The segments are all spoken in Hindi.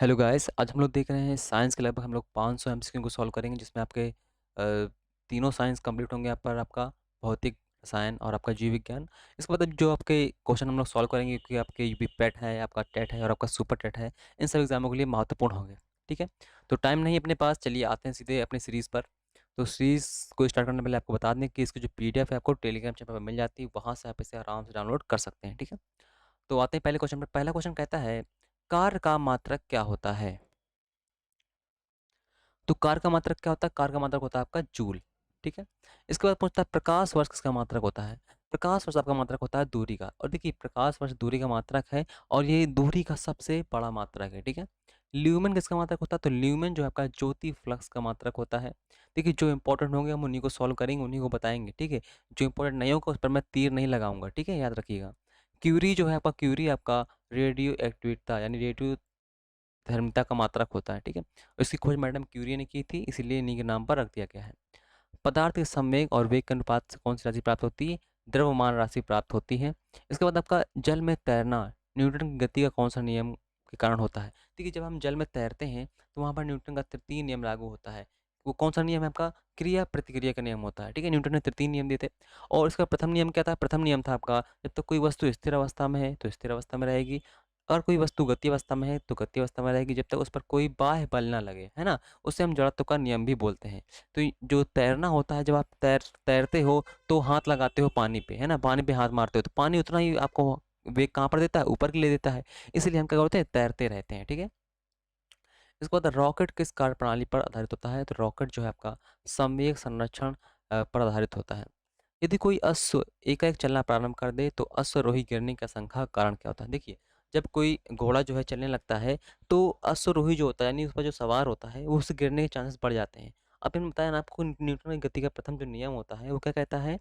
हेलो गाइस, आज हम लोग देख रहे हैं साइंस के लगभग हम लोग 500 एमसीक्यू को सॉल्व करेंगे, जिसमें आपके तीनों साइंस कंप्लीट होंगे। यहाँ पर आपका भौतिक रसायन और आपका जीव विज्ञान। इसके बाद जो आपके क्वेश्चन हम लोग सॉल्व करेंगे, क्योंकि आपके यूपी पेट है, आपका टेट है और आपका सुपर टेट है, इन सब एग्जामों के लिए महत्वपूर्ण होंगे। ठीक है, तो टाइम नहीं अपने पास, चलिए आते हैं सीधे अपनी सीरीज़ पर। तो सीरीज़ को स्टार्ट करने से पहले आपको बता दें कि इसकी जो पीडीएफ है आपको टेलीग्राम चैनल पर मिल जाती है, वहाँ से आप इसे आराम से डाउनलोड कर सकते हैं। ठीक है, तो आते हैं पहले क्वेश्चन पर। पहला क्वेश्चन कहता है, कार का मात्रक क्या होता है? तो कार का मात्रक क्या होता है? कार का मात्रक होता है आपका जूल। ठीक है, इसके बाद पूछता है प्रकाश वर्ष किसका मात्रक होता है? प्रकाश वर्ष आपका मात्रक होता है दूरी का। और देखिए, प्रकाश वर्ष दूरी का मात्रक है और ये दूरी का सबसे बड़ा मात्रक है। ठीक है, ल्यूमेन किसका मात्रक होता है? तो ल्यूमेन जो है आपका ज्योति फ्लक्स का मात्रक होता है। देखिए, जो इंपॉर्टेंट होंगे हम उन्हीं को सॉल्व करेंगे, उन्हीं को बताएंगे। ठीक है, जो इंपॉर्टेंट नहीं होगा उस पर मैं तीर नहीं लगाऊंगा। ठीक है, याद रखिएगा। क्यूरी जो है आपका, क्यूरी आपका रेडियो एक्टिविटी यानी रेडियो धर्मिता का मात्रक होता है। ठीक है, और इसकी खोज मैडम क्यूरी ने की थी, इसीलिए इन्हीं के नाम पर रख दिया गया है। पदार्थ के संवेग और वेग के अनुपात से कौन सी राशि प्राप्त होती है? द्रव्यमान राशि प्राप्त होती है। इसके बाद आपका जल में तैरना न्यूटन की गति का कौन सा नियम के कारण होता है? देखिए, जब हम जल में तैरते हैं तो वहाँ पर न्यूटन का तृतीय नियम लागू होता है। वो कौन सा नियम है? आपका क्रिया प्रतिक्रिया का नियम होता है। ठीक है, न्यूटन ने तृतीय नियम दिए थे। और इसका प्रथम नियम क्या था? प्रथम नियम था आपका, जब तक कोई वस्तु स्थिर अवस्था में है तो स्थिर अवस्था में रहेगी, और कोई वस्तु गति अवस्था में है तो गति अवस्था में रहेगी, जब तक उस पर कोई बाह्य बल ना लगे, है ना। उसे हम जड़त्व का नियम भी बोलते हैं। तो जो तैरना होता है, जब आप तैरते हो तो हाथ लगाते हो पानी पे, है ना, पानी पे हाथ मारते हो तो पानी उतना ही आपको वेग कहाँ पर देता है? ऊपर के लिए देता है। इसलिए हम क्या करते हैं? तैरते रहते हैं। ठीक है, इसके बाद रॉकेट किस कार्य प्रणाली पर आधारित होता है? तो रॉकेट जो है आपका संवेग संरक्षण पर आधारित होता है। यदि कोई अश्व एकाएक चलना प्रारंभ कर दे तो अश्वरोही गिरने की आशंका का कारण क्या होता है? देखिए, जब कोई घोड़ा जो है चलने लगता है तो अश्वरोही जो होता है, यानी उस पर जो सवार होता है, वो उससे गिरने के चांसेस बढ़ जाते हैं। अब मैंने बताया ना आपको, न्यूटन की गति का प्रथम जो नियम होता है वो क्या कहता है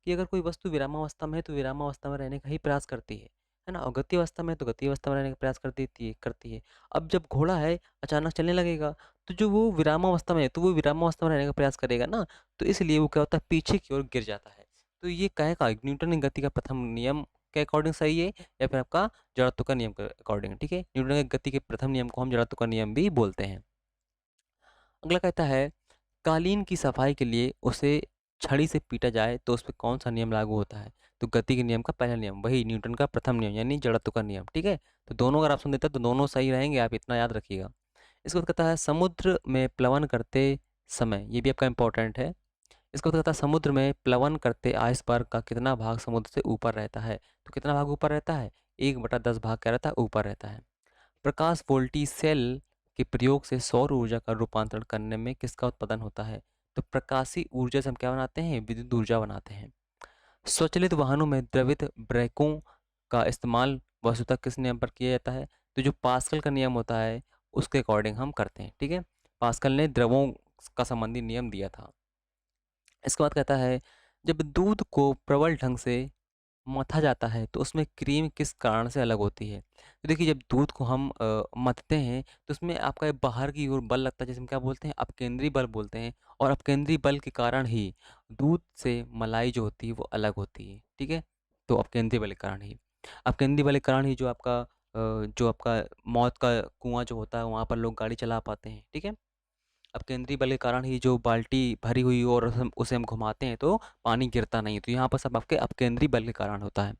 कि अगर कोई वस्तु विरामावस्था में है तो विरामावस्था में रहने का ही प्रयास करती है ना, और गति अवस्था में है तो गति अवस्था में रहने का प्रयास करती है। अब जब घोड़ा है अचानक चलने लगेगा तो जो वो विरामावस्था में है तो वो विरामावस्था में रहने का प्रयास करेगा ना, तो इसलिए वो क्या होता है? पीछे की ओर गिर जाता है। तो ये कहेगा न्यूटन की गति का प्रथम नियम के अकॉर्डिंग सही है, या फिर आपका जड़त्व का नियम के अकॉर्डिंग? ठीक है, न्यूटन की गति के प्रथम नियम को हम जड़त्व का नियम भी बोलते हैं। अगला कहता है, कालीन की सफाई के लिए उसे छड़ी से पीटा जाए तो उस पर कौन सा नियम लागू होता है? तो गति के नियम का पहला नियम, वही न्यूटन का प्रथम नियम यानी जड़त्व का नियम। ठीक है, तो दोनों अगर ऑप्शन देता है तो दोनों सही रहेंगे, आप इतना याद रखिएगा। इसके बाद कहता है, समुद्र में प्लवन करते समय, ये भी आपका इंपॉर्टेंट है। इसको कहता है, समुद्र में प्लवन करते आइसबर्ग का कितना भाग समुद्र से ऊपर रहता है? तो कितना भाग ऊपर रहता है? 1/10 भाग क्या रहता है? ऊपर रहता है। प्रकाश वोल्टी सेल के प्रयोग से सौर ऊर्जा का रूपांतरण करने में किसका उत्पादन होता है? तो प्रकाशीय ऊर्जा से हम क्या बनाते हैं? विद्युत ऊर्जा बनाते हैं। स्वचालित वाहनों में द्रवित ब्रेकों का इस्तेमाल वस्तुतः किस नियम पर किया जाता है? तो जो पास्कल का नियम होता है उसके अकॉर्डिंग हम करते हैं। ठीक है, पास्कल ने द्रवों का संबंधी नियम दिया था। इसके बाद कहता है, जब दूध को प्रबल ढंग से मथा जाता है तो उसमें क्रीम किस कारण से अलग होती है? तो देखिए, जब दूध को हम मथते हैं तो उसमें आपका ये बाहर की ओर बल लगता है, जिसे हम क्या बोलते हैं? अपकेंद्री बल बोलते हैं। और अपकेंद्री बल के कारण ही दूध से मलाई जो होती है वो अलग होती है। ठीक है, तो अपकेंद्री बल के कारण ही, अपकेंद्री बल के कारण ही जो आपका मौत का कुआं जो होता है वहाँ पर लोग गाड़ी चला पाते हैं। ठीक है, अपकेंद्री बल के कारण ही जो बाल्टी भरी हुई हो और हम उसे हम घुमाते हैं तो पानी गिरता नहीं है। तो यहाँ पर सब आपके अपकेंद्री बल के कारण होता है।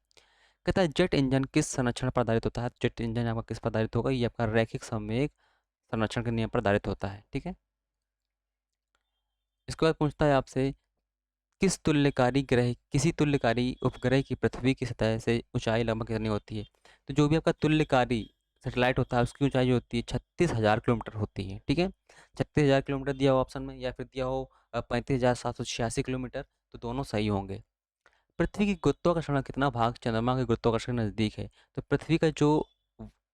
कहता है, जेट इंजन किस संरक्षण पर आधारित होता है? जेट इंजन आपका किस पर आधारित होगा? ये आपका रैखिक संवेग संरक्षण के नियम पर आधारित होता है। ठीक है, इसके बाद पूछता है आपसे, किसी तुल्यकारी उपग्रह की पृथ्वी की सतह से ऊंचाई लगभग कितनी होती है? तो जो भी आपका तुल्यकारी सैटेलाइट होता है उसकी ऊंचाई जो होती है 36,000 किलोमीटर होती है। ठीक है, 36,000 किलोमीटर दिया हो ऑप्शन में, या फिर दिया हो 35,786 किलोमीटर, तो दोनों सही होंगे। पृथ्वी की गुरुत्वाकर्षण का कितना भाग चंद्रमा के गुरुत्वाकर्षण के नजदीक है? तो पृथ्वी का जो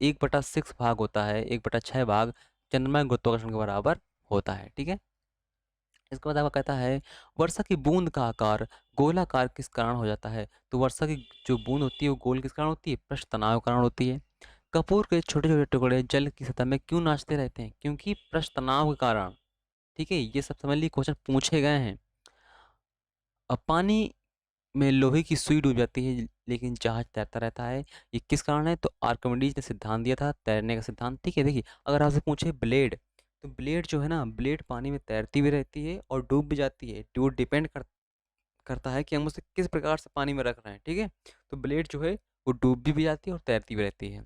1/6 भाग होता है, 1/6 भाग चंद्रमा के गुरुत्वाकर्षण के बराबर होता है। ठीक है, इसके बाद आपका कहता है, वर्षा की बूंद का आकार गोलाकार किस कारण हो जाता है? तो वर्षा की जो बूंद होती है वो गोल किस कारण होती है? पृष्ठ तनाव के कारण होती है। कपूर के छोटे छोटे टुकड़े जल की सतह में क्यों नाचते रहते हैं? क्योंकि पृष्ठ तनाव के कारण। ठीक है, ये सब समझ लीजिए क्वेश्चन पूछे गए हैं। अब पानी में लोहे की सुई डूब जाती है लेकिन जहाज तैरता रहता है। ये किस कारण है? तो आर्किमिडीज ने सिद्धांत दिया था तैरने का सिद्धांत। ठीक है, देखिए अगर आपसे पूछे ब्लेड, तो ब्लेड जो है ना, ब्लेड पानी में तैरती भी रहती है और डूब भी जाती है। वो डिपेंड करता है कि हम उसे किस प्रकार से पानी में रख रहे हैं। ठीक है, तो ब्लेड जो है वो डूब भी जाती है और तैरती भी रहती है।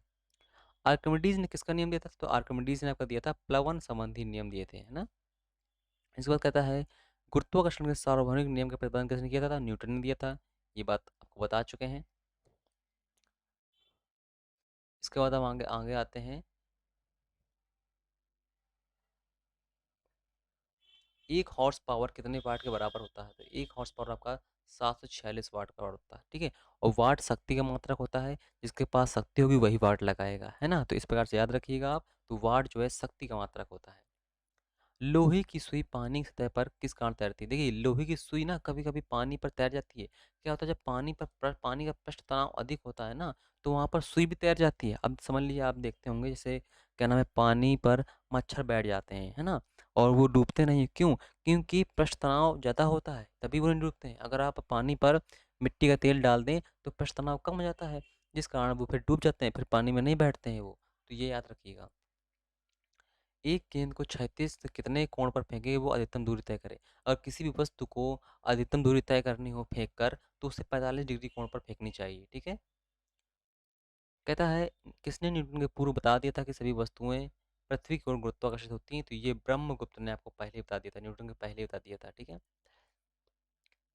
आर्किमिडीज ने किसका नियम दिया था? तो आर्किमिडीज ने आपका दिया था प्लवन संबंधी नियम दिए थे, है ना। इसके बाद कहता है गुरुत्वाकर्षण के सार्वभौमिक नियम का प्रतिपादन किसने किया था? न्यूटन ने दिया था। ये बात आपको बता चुके हैं। इसके बाद हम आगे आगे आते हैं। एक हॉर्स पावर कितने वाट के बराबर होता है? तो एक हॉर्स पावर आपका 746 वाट का होता है। ठीक है, और वाट शक्ति का मात्रक होता है। जिसके पास शक्ति होगी वही वाट लगाएगा, है ना। तो इस प्रकार से याद रखिएगा आप। तो वाट जो है शक्ति का मात्रक होता है। लोहे की सुई पानी की सतह पर किस कारण तैरती है? देखिए लोहे की सुई ना कभी कभी पानी पर तैर जाती है। क्या होता है, जब पानी का पृष्ठ तनाव अधिक होता है ना, तो वहाँ पर सुई भी तैर जाती है। अब समझ लीजिए, आप देखते होंगे जैसे क्या नाम है, पानी पर मच्छर बैठ जाते हैं, है ना, और वो डूबते नहीं। क्यों? क्योंकि पृष्ठ तनाव ज़्यादा होता है, तभी वो नहीं डूबते हैं। अगर आप पानी पर मिट्टी का तेल डाल दें तो पृष्ठ तनाव कम हो जाता है, जिस कारण वो फिर डूब जाते हैं, फिर पानी में नहीं बैठते हैं वो। तो ये याद रखिएगा। एक गेंद को क्षैतिज से कितने कोण पर फेंके वो अधिकतम दूरी तय करे? अगर किसी भी वस्तु को अधिकतम दूरी तय करनी हो फेंक कर, तो उसे 45 डिग्री कोण पर फेंकनी चाहिए। ठीक है, कहता है किसने न्यूटन के पूर्व बता दिया था कि सभी वस्तुएं पृथ्वी की ओर गुरुत्वाकर्षित होती हैं? तो ये ब्रह्मगुप्त ने आपको पहले ही बता दिया था, न्यूटन के पहले ही बता दिया था। ठीक है,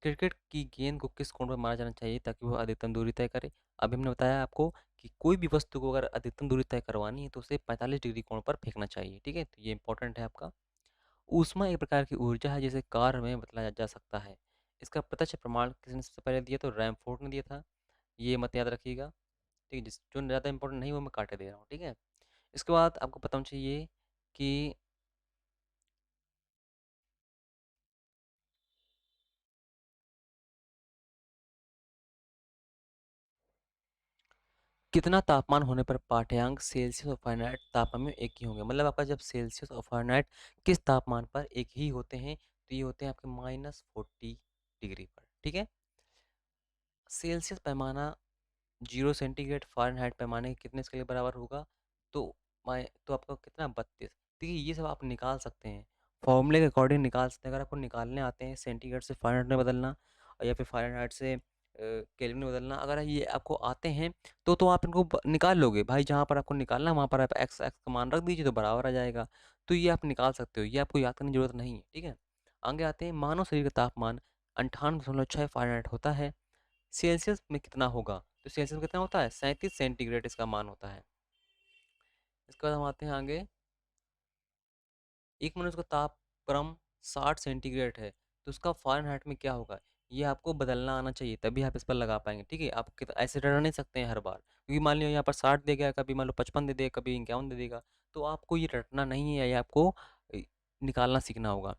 क्रिकेट की गेंद को किस कोण पर मारा जाना चाहिए ताकि वो अधिकतम दूरी तय करे? अभी हमने बताया आपको कि कोई भी वस्तु को अगर अधिकतम दूरी तय करवानी है तो उसे 45 डिग्री कोण पर फेंकना चाहिए। ठीक है, तो ये इंपॉर्टेंट है आपका। ऊष्मा एक प्रकार की ऊर्जा है जिसे कार्य में बदला जा सकता है। इसका प्रत्यक्ष प्रमाण किसने सबसे पहले दिया? तो रैमफोर्ड ने दिया था। ये मत याद रखिएगा। ठीक है, जिस जो ज़्यादा इंपॉर्टेंट नहीं वो मैं काटे दे रहा हूँ। ठीक है, इसके बाद आपको पता होना चाहिए कि कितना तापमान होने पर पाठ्यांक सेल्सियस और फ़ारेनहाइट तापमान में एक ही होंगे। मतलब आपका जब सेल्सियस और फ़ारेनहाइट किस तापमान पर एक ही होते हैं? तो ये होते हैं आपके -40 डिग्री पर। ठीक है, सेल्सियस पैमाना 0 सेंटीग्रेड, फ़ारेनहाइट पैमाने के कितने स्केल के बराबर होगा? तो तो आपका कितना 32। देखिए ये सब आप निकाल सकते हैं, फॉर्मूले के अकॉर्डिंग निकाल सकते हैं। अगर आपको निकालने आते हैं सेंटीग्रेड से फ़ारेनहाइट में बदलना, या फिर फ़ारेनहाइट से केल्विन में बदलना, अगर ये आपको आते हैं तो आप इनको निकाल लोगे भाई। जहाँ पर आपको निकालना है वहाँ पर आप एक्स एक्स का मान रख दीजिए तो बराबर आ जाएगा। तो ये आप निकाल सकते हो, ये आपको याद करने की जरूरत नहीं है। ठीक है, आगे आते हैं। मानव शरीर का तापमान 98.6 फ़ारेनहाइट होता है। सेल्सियस में कितना होगा? तो सेल्सियस में कितना होता है? 37 सेंटीग्रेड इसका मान होता है। इसके बाद हम आते हैं आगे। एक मनुष्य का तापक्रम 60 सेंटीग्रेड है, तो उसका फ़ारेनहाइट में क्या होगा? ये आपको बदलना आना चाहिए, तभी आप इस पर लगा पाएंगे। ठीक है, आप ऐसे रट नहीं सकते हैं हर बार, क्योंकि मान लियो यहाँ पर 60 दे गया, कभी मान लो 55 दे देगा, कभी 51 दे देगा। तो आपको ये रटना नहीं है, ये आपको निकालना सीखना होगा।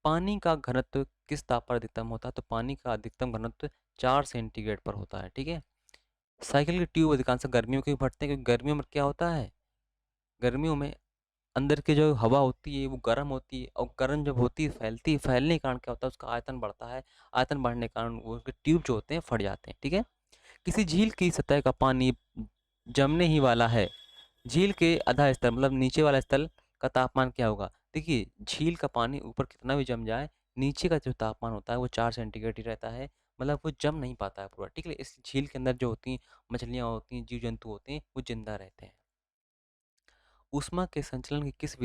पानी का घनत्व किस ताप पर अधिकतम होता है? तो पानी का अधिकतम घनत्व 4 सेंटीग्रेड पर होता है। ठीक है, साइकिल के ट्यूब अधिकांश गर्मियों के फटते हैं, क्योंकि गर्मियों में क्या होता है, गर्मियों में अंदर की जो हवा होती है वो गर्म होती है, और गर्म जब होती है फैलती है, फैलने के कारण क्या होता है, उसका आयतन बढ़ता है। आयतन बढ़ने के कारण वो उसके ट्यूब जो होते हैं फट जाते हैं। ठीक है, किसी झील की सतह का पानी जमने ही वाला है, झील के आधा स्तर मतलब नीचे वाला स्थल का तापमान क्या होगा? देखिए झील का पानी ऊपर कितना भी जम जाए, नीचे का जो तापमान होता है वो 4 सेंटीग्रेड ही रहता है। मतलब वो जम नहीं पाता है पूरा। ठीक है, इस झील के अंदर जो होती हैं मछलियाँ होती हैं, जीव जंतु होते हैं, वो जिंदा रहते हैं। ऊष्मा के संचलन की किस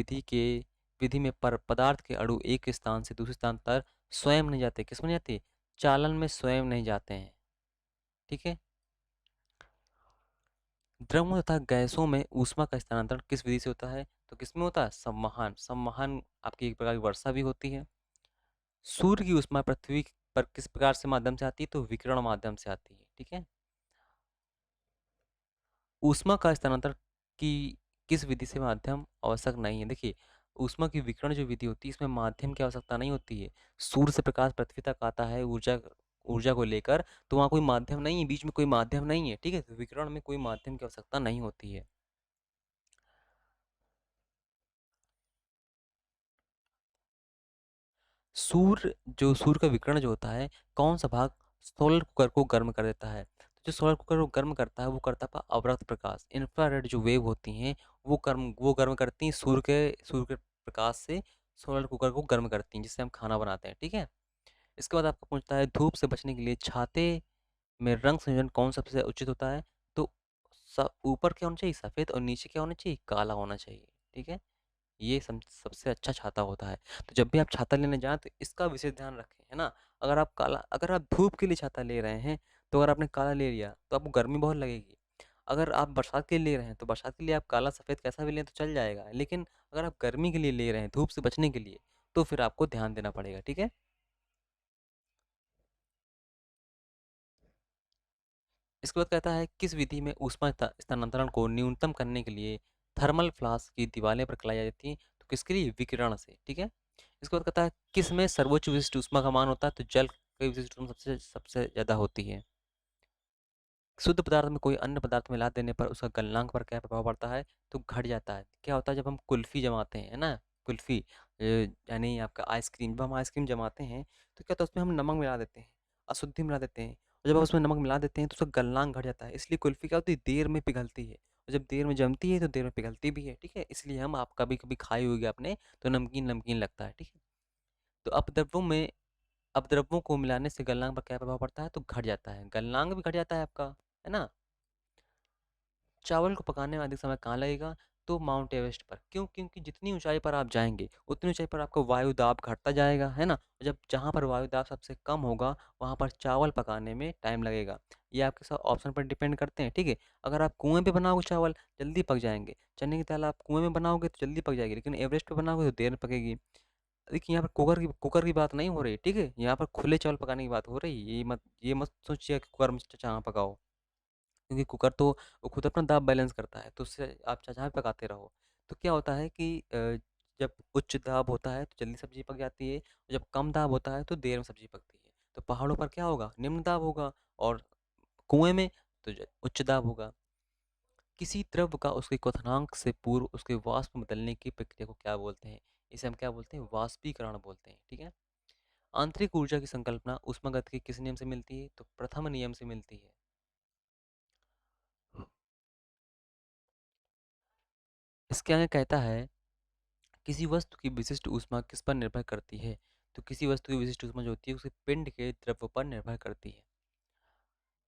विधि में पर पदार्थ के अणु एक स्थान से दूसरे स्थान पर स्वयं नहीं जाते? किस में जाते? चालन में स्वयं नहीं जाते हैं। ठीक है, द्रवों तथा गैसों में ऊष्मा का स्थानांतरण किस विधि से होता है? तो किसमें होता है? संवहन। संवहन आपकी एक प्रकार की वर्षा भी होती है। सूर्य की ऊष्मा पृथ्वी पर किस प्रकार से माध्यम से आती है? तो विकिरण माध्यम से आती है। ठीक है, ऊष्मा का स्थानांतरण की किस विधि से माध्यम आवश्यक नहीं है? देखिए ऊष्मा की विकिरण जो विधि होती है इसमें माध्यम की आवश्यकता नहीं होती है। सूर्य से प्रकाश पृथ्वी तक आता है ऊर्जा ऊर्जा को लेकर, तो वहाँ कोई माध्यम नहीं है, बीच में कोई माध्यम नहीं है। ठीक है, तो विकिरण में कोई माध्यम की आवश्यकता नहीं होती है। सूर्य का विकिरण जो होता है, कौन सा भाग सोलर कुकर को गर्म कर देता है। तो जो सोलर कुकर को गर्म करता है वो करता है अवरक्त प्रकाश, इंफ्रारेड जो वेव होती हैं वो गर्म करती हैं सूर्य के प्रकाश से सोलर कुकर को गर्म करती हैं, जिससे हम खाना बनाते हैं, ठीक है। इसके बाद आपको पूछता है धूप से बचने के लिए छाते में रंग संयोजन कौन सबसे उचित होता है? तो ऊपर क्या होना चाहिए सफ़ेद और नीचे क्या होना चाहिए काला होना चाहिए, ठीक है। ये सबसे अच्छा छाता होता है। तो जब भी आप छाता लेने जाएँ तो इसका विशेष ध्यान रखें, है ना? अगर आप धूप के लिए छाता ले रहे हैं, तो अगर आपने काला ले लिया, तो आपको गर्मी बहुत लगेगी। अगर आप बरसात के लिए ले रहे हैं, तो बरसात के लिए आप काला, सफ़ेद कैसा भी लें तो चल जाएगा। लेकिन अगर आप गर्मी के लिए ले रहे हैं, धूप से बचने के लिए, तो फिर आपको ध्यान देना पड़ेगा, ठीक है? इसके बाद कहता है किस विधि में ऊष्मा स्थानांतरण को न्यूनतम करने के लिए थर्मल फ्लास्क की दीवारें पर फैलाई जाती थी, तो किसके लिए विकिरण से, ठीक है। इसके बाद कहता है किस में सर्वोच्च विशिष्ट ऊष्मा का मान होता है, तो जल की विशिष्ट ऊष्मा सबसे सबसे ज़्यादा होती है। शुद्ध पदार्थ में कोई अन्य पदार्थ मिला देने पर उसका गलनांक पर क्या प्रभाव पड़ता है, तो घट जाता है। क्या होता है जब हम कुल्फ़ी जमाते हैं, है ना? कुल्फ़ी यानी आपका आइसक्रीम, जब हम आइसक्रीम जमाते हैं, तो क्या होता है उसमें हम नमक मिला देते हैं, अशुद्धि मिला देते हैं। और जब हम उसमें नमक मिला देते हैं तो उसका गलनांक घट जाता है। इसलिए कुल्फ़ी क्या होती है देर में पिघलती है, और जब देर में जमती है तो देर में पिघलती भी है, ठीक है? इसलिए हम आप कभी-कभी खाई होगी आपने, तो नमकीन-नमकीन लगता है, ठीक है? तो अपद्रव्यों को मिलाने से गलनांक पर क्या प्रभाव पड़ता है, तो घट जाता है। गलनांक भी घट जाता है आपका, है ना? चावल को पकाने में अधिक समय कहाँ लगेगा? तो माउंट एवरेस्ट पर। क्यों? क्योंकि जितनी ऊँचाई पर आप जाएँगे, उतनी ऊँचाई पर आपका वायु दाब घटता जाएगा, है ना? जब जहाँ पर वायु दाब सबसे कम होगा, वहाँ पर चावल पकाने में टाइम लगेगा। ये आपके सब ऑप्शन पर डिपेंड करते हैं, ठीक है? अगर आप कुएँ पे बनाओगे चावल, जल्दी पक जाएँगे। चने की दाल आप कुएँ में बनाओगे तो जल्दी पक जाएगी, लेकिन एवरेस्ट पे बनाओगे तो देर में पकेगी। देखिए यहाँ पर कुकर की बात नहीं हो रही, ठीक है? यहाँ पर खुले चावल पकाने की बात हो रही है। ये मत सोचिए कि कुकर में चावल पकाओ। क्योंकि कुकर तो वो खुद अपना दाब बैलेंस करता है, तो उससे आप जहाँ भी पकाते रहो। तो क्या होता है कि जब उच्च दाब होता है तो जल्दी सब्ज़ी पक जाती है, और जब कम दाब होता है तो देर में सब्ज़ी पकती है। तो पहाड़ों पर क्या होगा? निम्न दाब होगा, और कुएँ में तो उच्च दाब होगा। किसी द्रव का उसके क्वथनांक से पूर्व उसके वाष्प में बदलने की प्रक्रिया को क्या बोलते हैं? इसे हम क्या बोलते हैं? वाष्पीकरण बोलते हैं, ठीक है? आंतरिक ऊर्जा की संकल्पना ऊष्मागतिकी के किस नियम से मिलती है? तो प्रथम नियम से मिलती है। इसके आगे कहता है किसी वस्तु की विशिष्ट ऊष्मा किस पर निर्भर करती है? तो किसी वस्तु की विशिष्ट ऊष्मा जो होती है उसके पिंड के द्रव्य पर निर्भर करती है।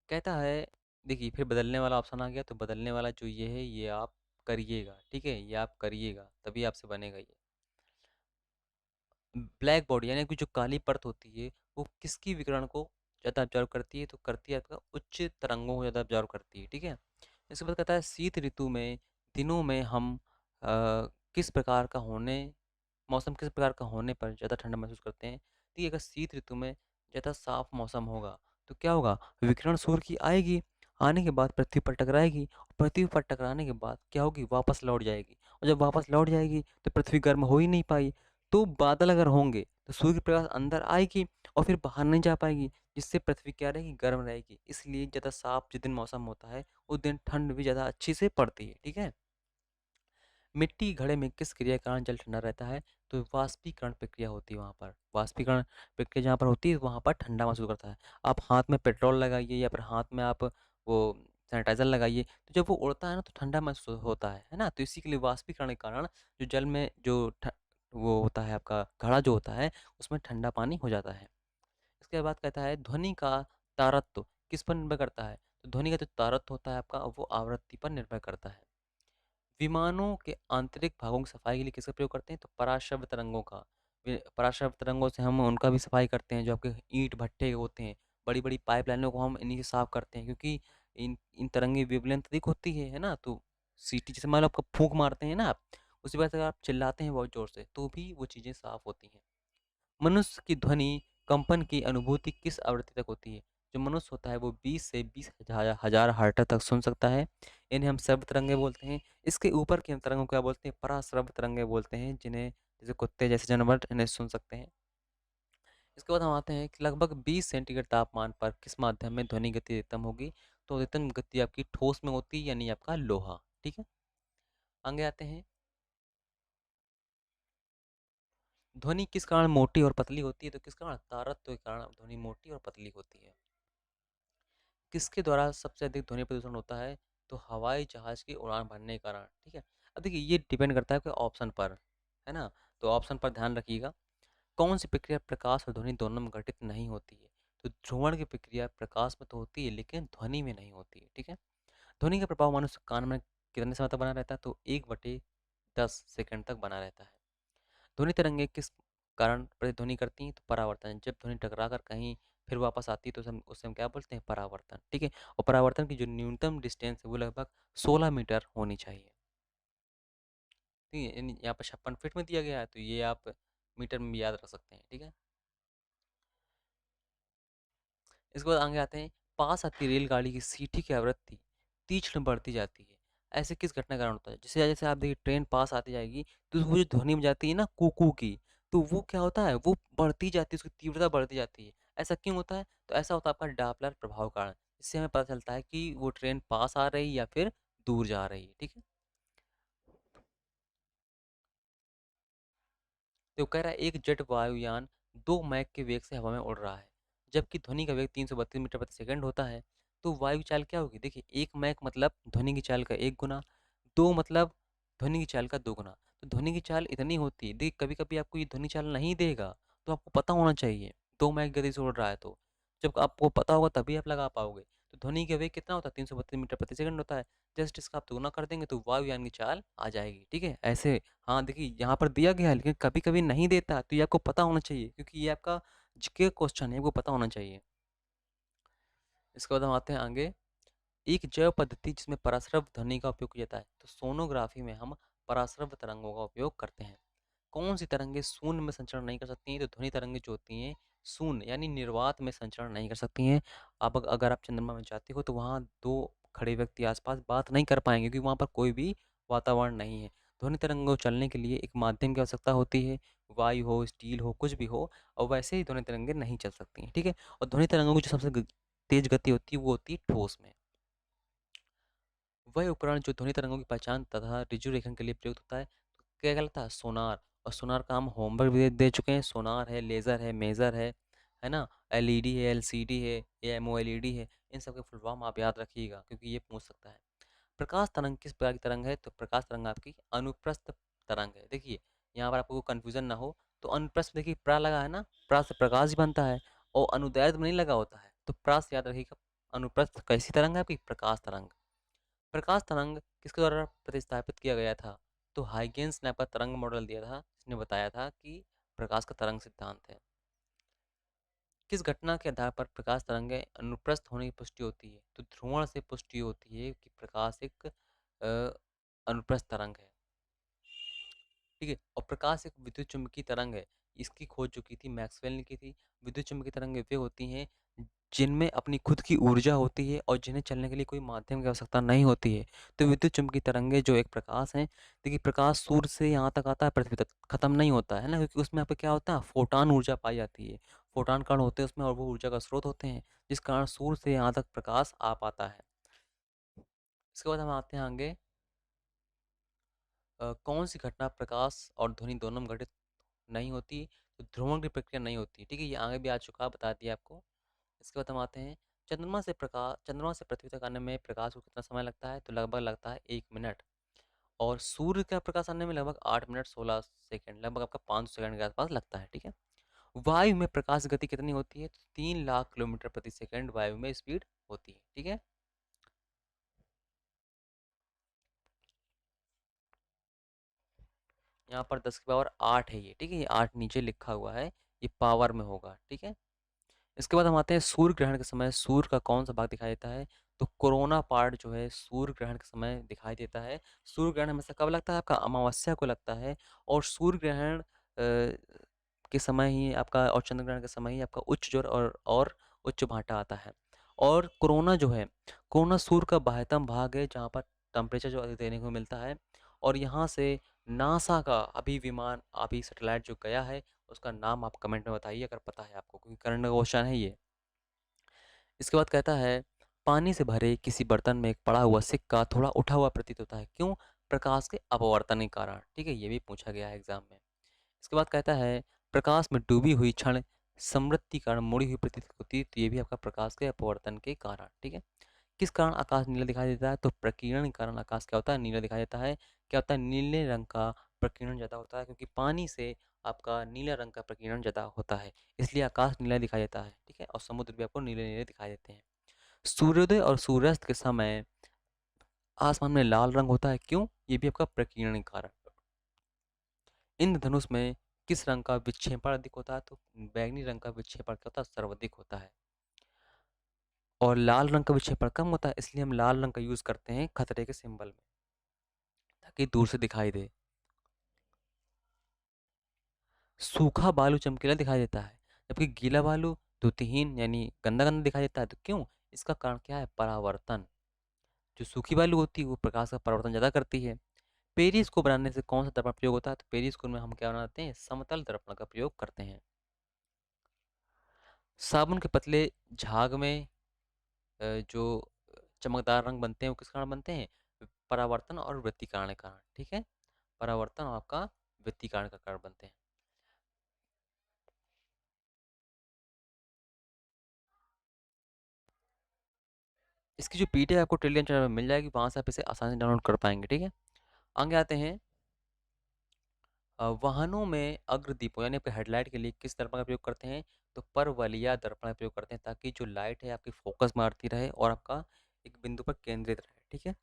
कहता है देखिए फिर बदलने वाला ऑप्शन आ गया, तो बदलने वाला जो ये है ये आप करिएगा, ठीक है, ये आप करिएगा तभी आपसे बनेगा ये। ब्लैक बॉडी यानी कि जो काली परत होती है वो किसकी विकिरण को ज़्यादा ऑब्जर्व करती है? तो करती है आपका उच्च तरंगों को ज़्यादा ऑब्जर्व करती है, ठीक है। इसके बाद कहता है शीत ऋतु में दिनों में हम किस प्रकार का होने मौसम किस प्रकार का होने पर ज़्यादा ठंडा महसूस करते हैं? देखिए अगर शीत ऋतु में ज़्यादा साफ मौसम होगा तो क्या होगा? विकिरण सूर्य की आएगी, आने के बाद पृथ्वी पर टकराएगी, और पृथ्वी पर टकराने के बाद क्या होगी? वापस लौट जाएगी, और जब वापस लौट जाएगी तो पृथ्वी गर्म हो ही नहीं पाई। तो बादल अगर होंगे तो सूर्य की प्रकाश अंदर आएगी और फिर बाहर नहीं जा पाएगी, जिससे पृथ्वी क्या रहेगी? गर्म रहेगी। इसलिए ज़्यादा साफ जिस दिन मौसम होता है उस दिन ठंड भी ज़्यादा अच्छी से पड़ती है, ठीक है। मिट्टी घड़े में किस क्रिया के कारण जल ठंडा रहता है? तो वाष्पीकरण प्रक्रिया होती है वहाँ पर। वाष्पीकरण प्रक्रिया जहाँ पर होती है वहाँ पर ठंडा महसूस करता है। आप हाथ में पेट्रोल लगाइए या फिर हाथ में आप वो सैनिटाइज़र लगाइए, तो जब वो उड़ता है ना तो ठंडा महसूस होता है ना? तो इसी के लिए वाष्पीकरण के कारण जो जल में जो वो होता है आपका घड़ा जो होता है उसमें ठंडा पानी हो जाता है। इसके बाद कहता है ध्वनि का तारत्व किस पर निर्भर करता है? तो ध्वनि का जो तारत्व होता है आपका वो आवृत्ति पर निर्भर करता है। विमानों के आंतरिक भागों की सफाई के लिए किसका प्रयोग करते हैं? तो पराश्रव्य तरंगों का। पराश्रव्य तरंगों से हम उनका भी सफाई करते हैं, जो आपके ईंट भट्ठे होते हैं, बड़ी बड़ी पाइपलाइनों को हम इन्हीं से साफ करते हैं, क्योंकि इन इन तरंगी वेवलेंथ अधिक होती है ना? तो सीटी जैसे मान लो आपका फूंक मारते हैं ना आप, उसी वजह से अगर आप चिल्लाते हैं बहुत जोर से तो भी वो चीज़ें साफ होती हैं। मनुष्य की ध्वनि कंपन की अनुभूति किस आवृत्ति तक होती है? जो मनुष्य होता है वो 20 से 20,000 हर्ट्ज तक सुन सकता है। इन्हें हम श्रव्य तरंगे बोलते हैं। इसके ऊपर की हम तरंगों को क्या बोलते हैं? पराश्रव्य तरंगे बोलते हैं, जिन्हें जैसे कुत्ते जैसे जानवर इन्हें सुन सकते हैं। इसके बाद हम आते हैं कि लगभग 20 सेंटीग्रेड तापमान पर किस माध्यम में ध्वनि गति अधिकतम होगी? तो अधिकतम गति आपकी ठोस में होती है, यानी आपका लोहा, ठीक है। आगे आते हैं, ध्वनि किस कारण मोटी और पतली होती है? तो किस कारण? तारत्व के कारण ध्वनि मोटी और पतली होती है। किसके द्वारा सबसे अधिक ध्वनि प्रदूषण होता है? तो हवाई जहाज़ की उड़ान भरने के कारण, ठीक है? अब देखिए ये डिपेंड करता है आपके ऑप्शन पर, है ना? तो ऑप्शन पर ध्यान रखिएगा। कौन सी प्रक्रिया प्रकाश और ध्वनि दोनों में घटित नहीं होती है? तो ध्रुवण की प्रक्रिया प्रकाश में तो होती है लेकिन ध्वनि में नहीं होती है, ठीक है? ध्वनि का प्रभाव मनुष्य कान में कितने समय तक बना रहता है? तो 1/10 सेकंड तक बना रहता है। ध्वनि तरंगें किस कारण प्रतिध्वनि करती हैं? तो परावर्तन। जब ध्वनि टकरा कर कहीं फिर वापस आती है तो उसे हम क्या बोलते हैं? परावर्तन, ठीक है? और परावर्तन की जो न्यूनतम डिस्टेंस है वो लगभग 16 मीटर होनी चाहिए, ठीक है? यहाँ पर 56 फीट में दिया गया है, तो ये आप मीटर में भी याद रख सकते हैं, ठीक है? इसके बाद आगे आते हैं, पास आती रेलगाड़ी की सीटी की आवृत्ति तीक्ष्ण बढ़ती जाती है। ऐसे किस घटना के कारण होता है? जैसे जैसे आप देखिए ट्रेन पास आती जाएगी तो वो जो ध्वनि बजाती है ना कू की, तो वो क्या होता है? वो बढ़ती जाती है, उसकी तीव्रता बढ़ती जाती है। ऐसा क्यों होता है? तो ऐसा होता है आपका डॉपलर प्रभाव के कारण। इससे हमें पता चलता है कि वो ट्रेन पास आ रही है या फिर दूर जा रही है, ठीक है? तो कह रहा है एक जेट वायुयान 2 मैक के वेग से हवा में उड़ रहा है, जबकि ध्वनि का वेग 332 मीटर प्रति सेकंड होता है। तो वायु चाल क्या होगी? देखिए 1 मैक मतलब ध्वनि की चाल का 1 गुना, 2 मतलब ध्वनि की चाल का 2 गुना। तो ध्वनि की चाल इतनी होती है, देखिए कभी-कभी आपको ये ध्वनि चाल नहीं देगा, तो आपको पता होना चाहिए 2 मैक गति से उड़ रहा है तो। जब आपको पता होगा तभी आप लगा पाओगे। तो ध्वनि का वेग कितना होता है? 332 मीटर प्रति सेकंड होता है। जस्ट इसका आप दुगुना कर देंगे तो वायुयान की चाल आ जाएगी, ठीक है? ऐसे हाँ, देखिए यहाँ पर दिया गया है लेकिन कभी-कभी नहीं देता, तो ये आपको पता होना चाहिए क्योंकि ये आपका जीके क्वेश्चन है, आपको पता होना चाहिए। इसके बाद हम आते हैं आगे, एक जैव पद्धति जिसमें पराश्रव ध्वनि का उपयोग किया जाता है, तो सोनोग्राफी में हम पराश्रव तरंगों का उपयोग करते हैं। कौन सी तरंगें शून्य में संचरण नहीं कर सकती हैं? तो ध्वनि तरंगें जो होती हैं शून्य यानी निर्वात में संचरण नहीं कर सकती हैं। अब अगर आप चंद्रमा में जाते हो तो वहाँ 2 खड़े व्यक्ति आस-पास बात नहीं कर पाएँगे क्योंकि वहाँ पर कोई भी वातावरण नहीं है। ध्वनि तरंगों चलने के लिए एक माध्यम की आवश्यकता होती है, वायु हो, स्टील हो, कुछ भी हो, और वैसे ही ध्वनि तरंगें नहीं चल सकती हैं, ठीक है? और ध्वनि तरंगों की जो सबसे तेज़ गति होती है वो होती है ठोस में। वह उपकरण जो ध्वनि तरंगों की पहचान तथा ऋजु रेखन के लिए प्रयुक्त होता है, तो क्या कहलाता है? सोनार। और सोनार का हम होमवर्क भी दे चुके हैं। सोनार है, लेज़र है, मेजर है ना? एलईडी है, एलसीडी है, एमओएलईडी है। इन सब के फुल फॉर्म आप याद रखिएगा क्योंकि ये पूछ सकता है। प्रकाश तरंग किस प्रकार की तरंग है? तो प्रकाश तरंग आपकी अनुप्रस्थ तरंग है। देखिए यहाँ पर आपको कन्फ्यूजन ना हो, तो अनुप्रस्थ देखिए प्रा लगा है ना, प्रा से प्रकाश भी बनता है और अनुदैर्ध्य में नहीं लगा होता है, तो प्रा से याद रखिएगा। अनुप्रस्थ कैसी तरंग है आपकी? प्रकाश तरंग। प्रकाश तरंग किसके द्वारा प्रतिस्थापित किया गया था? तो हाइगेंस ने आपका तरंग मॉडल दिया था, जिसने बताया था कि प्रकाश का तरंग सिद्धांत है। किस घटना के आधार पर प्रकाश तरंगें अनुप्रस्थ होने की पुष्टि होती है? तो ध्रुवण से पुष्टि होती है कि प्रकाश एक अनुप्रस्थ तरंग है, ठीक है? और प्रकाश एक विद्युत चुम्बकीय तरंग है। इसकी खोज जो की थी मैक्सवेल ने की थी। विद्युत चुम्बकीय तरंगें वे होती हैं जिनमें अपनी खुद की ऊर्जा होती है और जिन्हें चलने के लिए कोई माध्यम की आवश्यकता नहीं होती है। तो विद्युत चुम्बकीय तरंगें जो एक प्रकाश हैं, देखिए प्रकाश सूर्य से यहाँ तक आता है, पृथ्वी तक खत्म नहीं होता है ना, क्योंकि उसमें आपको क्या होता है? फोटॉन ऊर्जा पाई जाती है। फोटॉन कण होते हैं उसमें और वो ऊर्जा का स्रोत होते हैं, जिस कारण सूर्य से यहाँ तक प्रकाश आ पाता है। इसके बाद हम आते हैं आगे, कौन सी घटना प्रकाश और ध्वनि दोनों में घटित नहीं होती? तो ध्रुवण की प्रक्रिया नहीं होती, ठीक है? ये आगे भी आ चुका है, बता दिया आपको। इसके बाद हम आते हैं, चंद्रमा से पृथ्वी तक आने में प्रकाश को कितना समय लगता है? तो लगभग लगता है 1 मिनट। और सूर्य का प्रकाश आने में लगभग 8 मिनट 16 सेकंड, लगभग आपका 500 सेकंड के आसपास लगता है, ठीक है? वायु में प्रकाश गति कितनी होती है? तो 3 लाख किलोमीटर प्रति सेकंड वायु में स्पीड होती है, ठीक है? यहाँ पर 10 की पावर 8 है ये, ठीक है? ये 8 नीचे लिखा हुआ है, ये पावर में होगा, ठीक है? इसके बाद हम आते हैं सूर्य ग्रहण के समय सूर्य का कौन सा भाग दिखाई देता है? तो कोरोना पार्ट जो है सूर्य ग्रहण के समय दिखाई देता है। सूर्य ग्रहण हमेशा कब लगता है? आपका अमावस्या को लगता है। और सूर्य ग्रहण के समय ही आपका और चंद्र ग्रहण के समय ही आपका उच्च जोर और उच्च भाटा आता है। और कोरोना जो है, कोरोना सूर्य का बाह्यतम भाग है जहाँ पर टेम्परेचर जो देखने को मिलता है। और यहाँ से नासा का अभी विमान अभी सैटेलाइट जो गया है, उसका नाम आप कमेंट में बताइए अगर पता है आपको, क्योंकि करंट क्वेश्चन है ये। इसके बाद कहता है, पानी से भरे किसी बर्तन में एक पड़ा हुआ सिक्का थोड़ा उठा हुआ प्रतीत होता है, क्यों? प्रकाश के अपवर्तन के कारण, ठीक है? ये भी पूछा गया है एग्जाम में। इसके बाद कहता है, प्रकाश में डूबी हुई क्षण समृद्धि के कारण मुड़ी हुई प्रतीत होती है, तो ये भी आपका प्रकाश के अपवर्तन के कारण, ठीक है। किस कारण आकाश नीला दिखाई देता है? तो प्रकीर्णन के कारण आकाश क्या होता है? नीला दिखाई देता है। क्या होता है? नीले रंग का प्रकीर्णन ज़्यादा होता है, क्योंकि पानी से आपका नीला रंग का प्रकीर्णन ज़्यादा होता है, इसलिए आकाश नीला दिखाई देता है, ठीक है। और समुद्र भी आपको नीले नीले दिखाई देते हैं। सूर्योदय और सूर्यास्त के समय आसमान में लाल रंग होता है, क्यों? ये भी आपका प्रकीर्णन के कारण। इंद्रधनुष में किस रंग का विक्षेपण अधिक होता है? तो बैंगनी रंग का विक्षेपण क्या होता है? सर्वाधिक होता है। और लाल रंग का विक्षेपण कम होता है, इसलिए हम लाल रंग का यूज करते हैं खतरे के सिंबल में, ताकि दूर से दिखाई दे। सूखा बालू चमकीला दिखाई देता है, जबकि गीला बालू द्युतिहीन यानी गंदा गंदा दिखाई देता है, तो क्यों? इसका कारण क्या है? परावर्तन। जो सूखी बालू होती है वो प्रकाश का परावर्तन ज़्यादा करती है। पेरिस को बनाने से कौन सा दर्पण प्रयोग होता है? तो पेरिस को में हम क्या बनाते हैं? समतल दर्पण का प्रयोग करते हैं। साबुन के पतले झाग में जो चमकदार रंग बनते हैं वो किस कारण बनते हैं? परावर्तन और वृत्तीकरण के कारण, ठीक है। परावर्तन और आपका वृत्तीकरण का कारण बनते हैं। इसकी जो पीडीएफ है आपको टेलीग्राम चैनल में मिल जाएगी, वहाँ से आप इसे आसानी से डाउनलोड कर पाएंगे, ठीक है। आगे आते हैं। वाहनों में अग्रदीपों यानी आपके हेडलाइट के लिए किस दर्पण का प्रयोग करते हैं? तो परवलयिक दर्पण का प्रयोग करते हैं, ताकि जो लाइट है आपकी फोकस मारती रहे और आपका एक बिंदु पर केंद्रित रहे, ठीक है।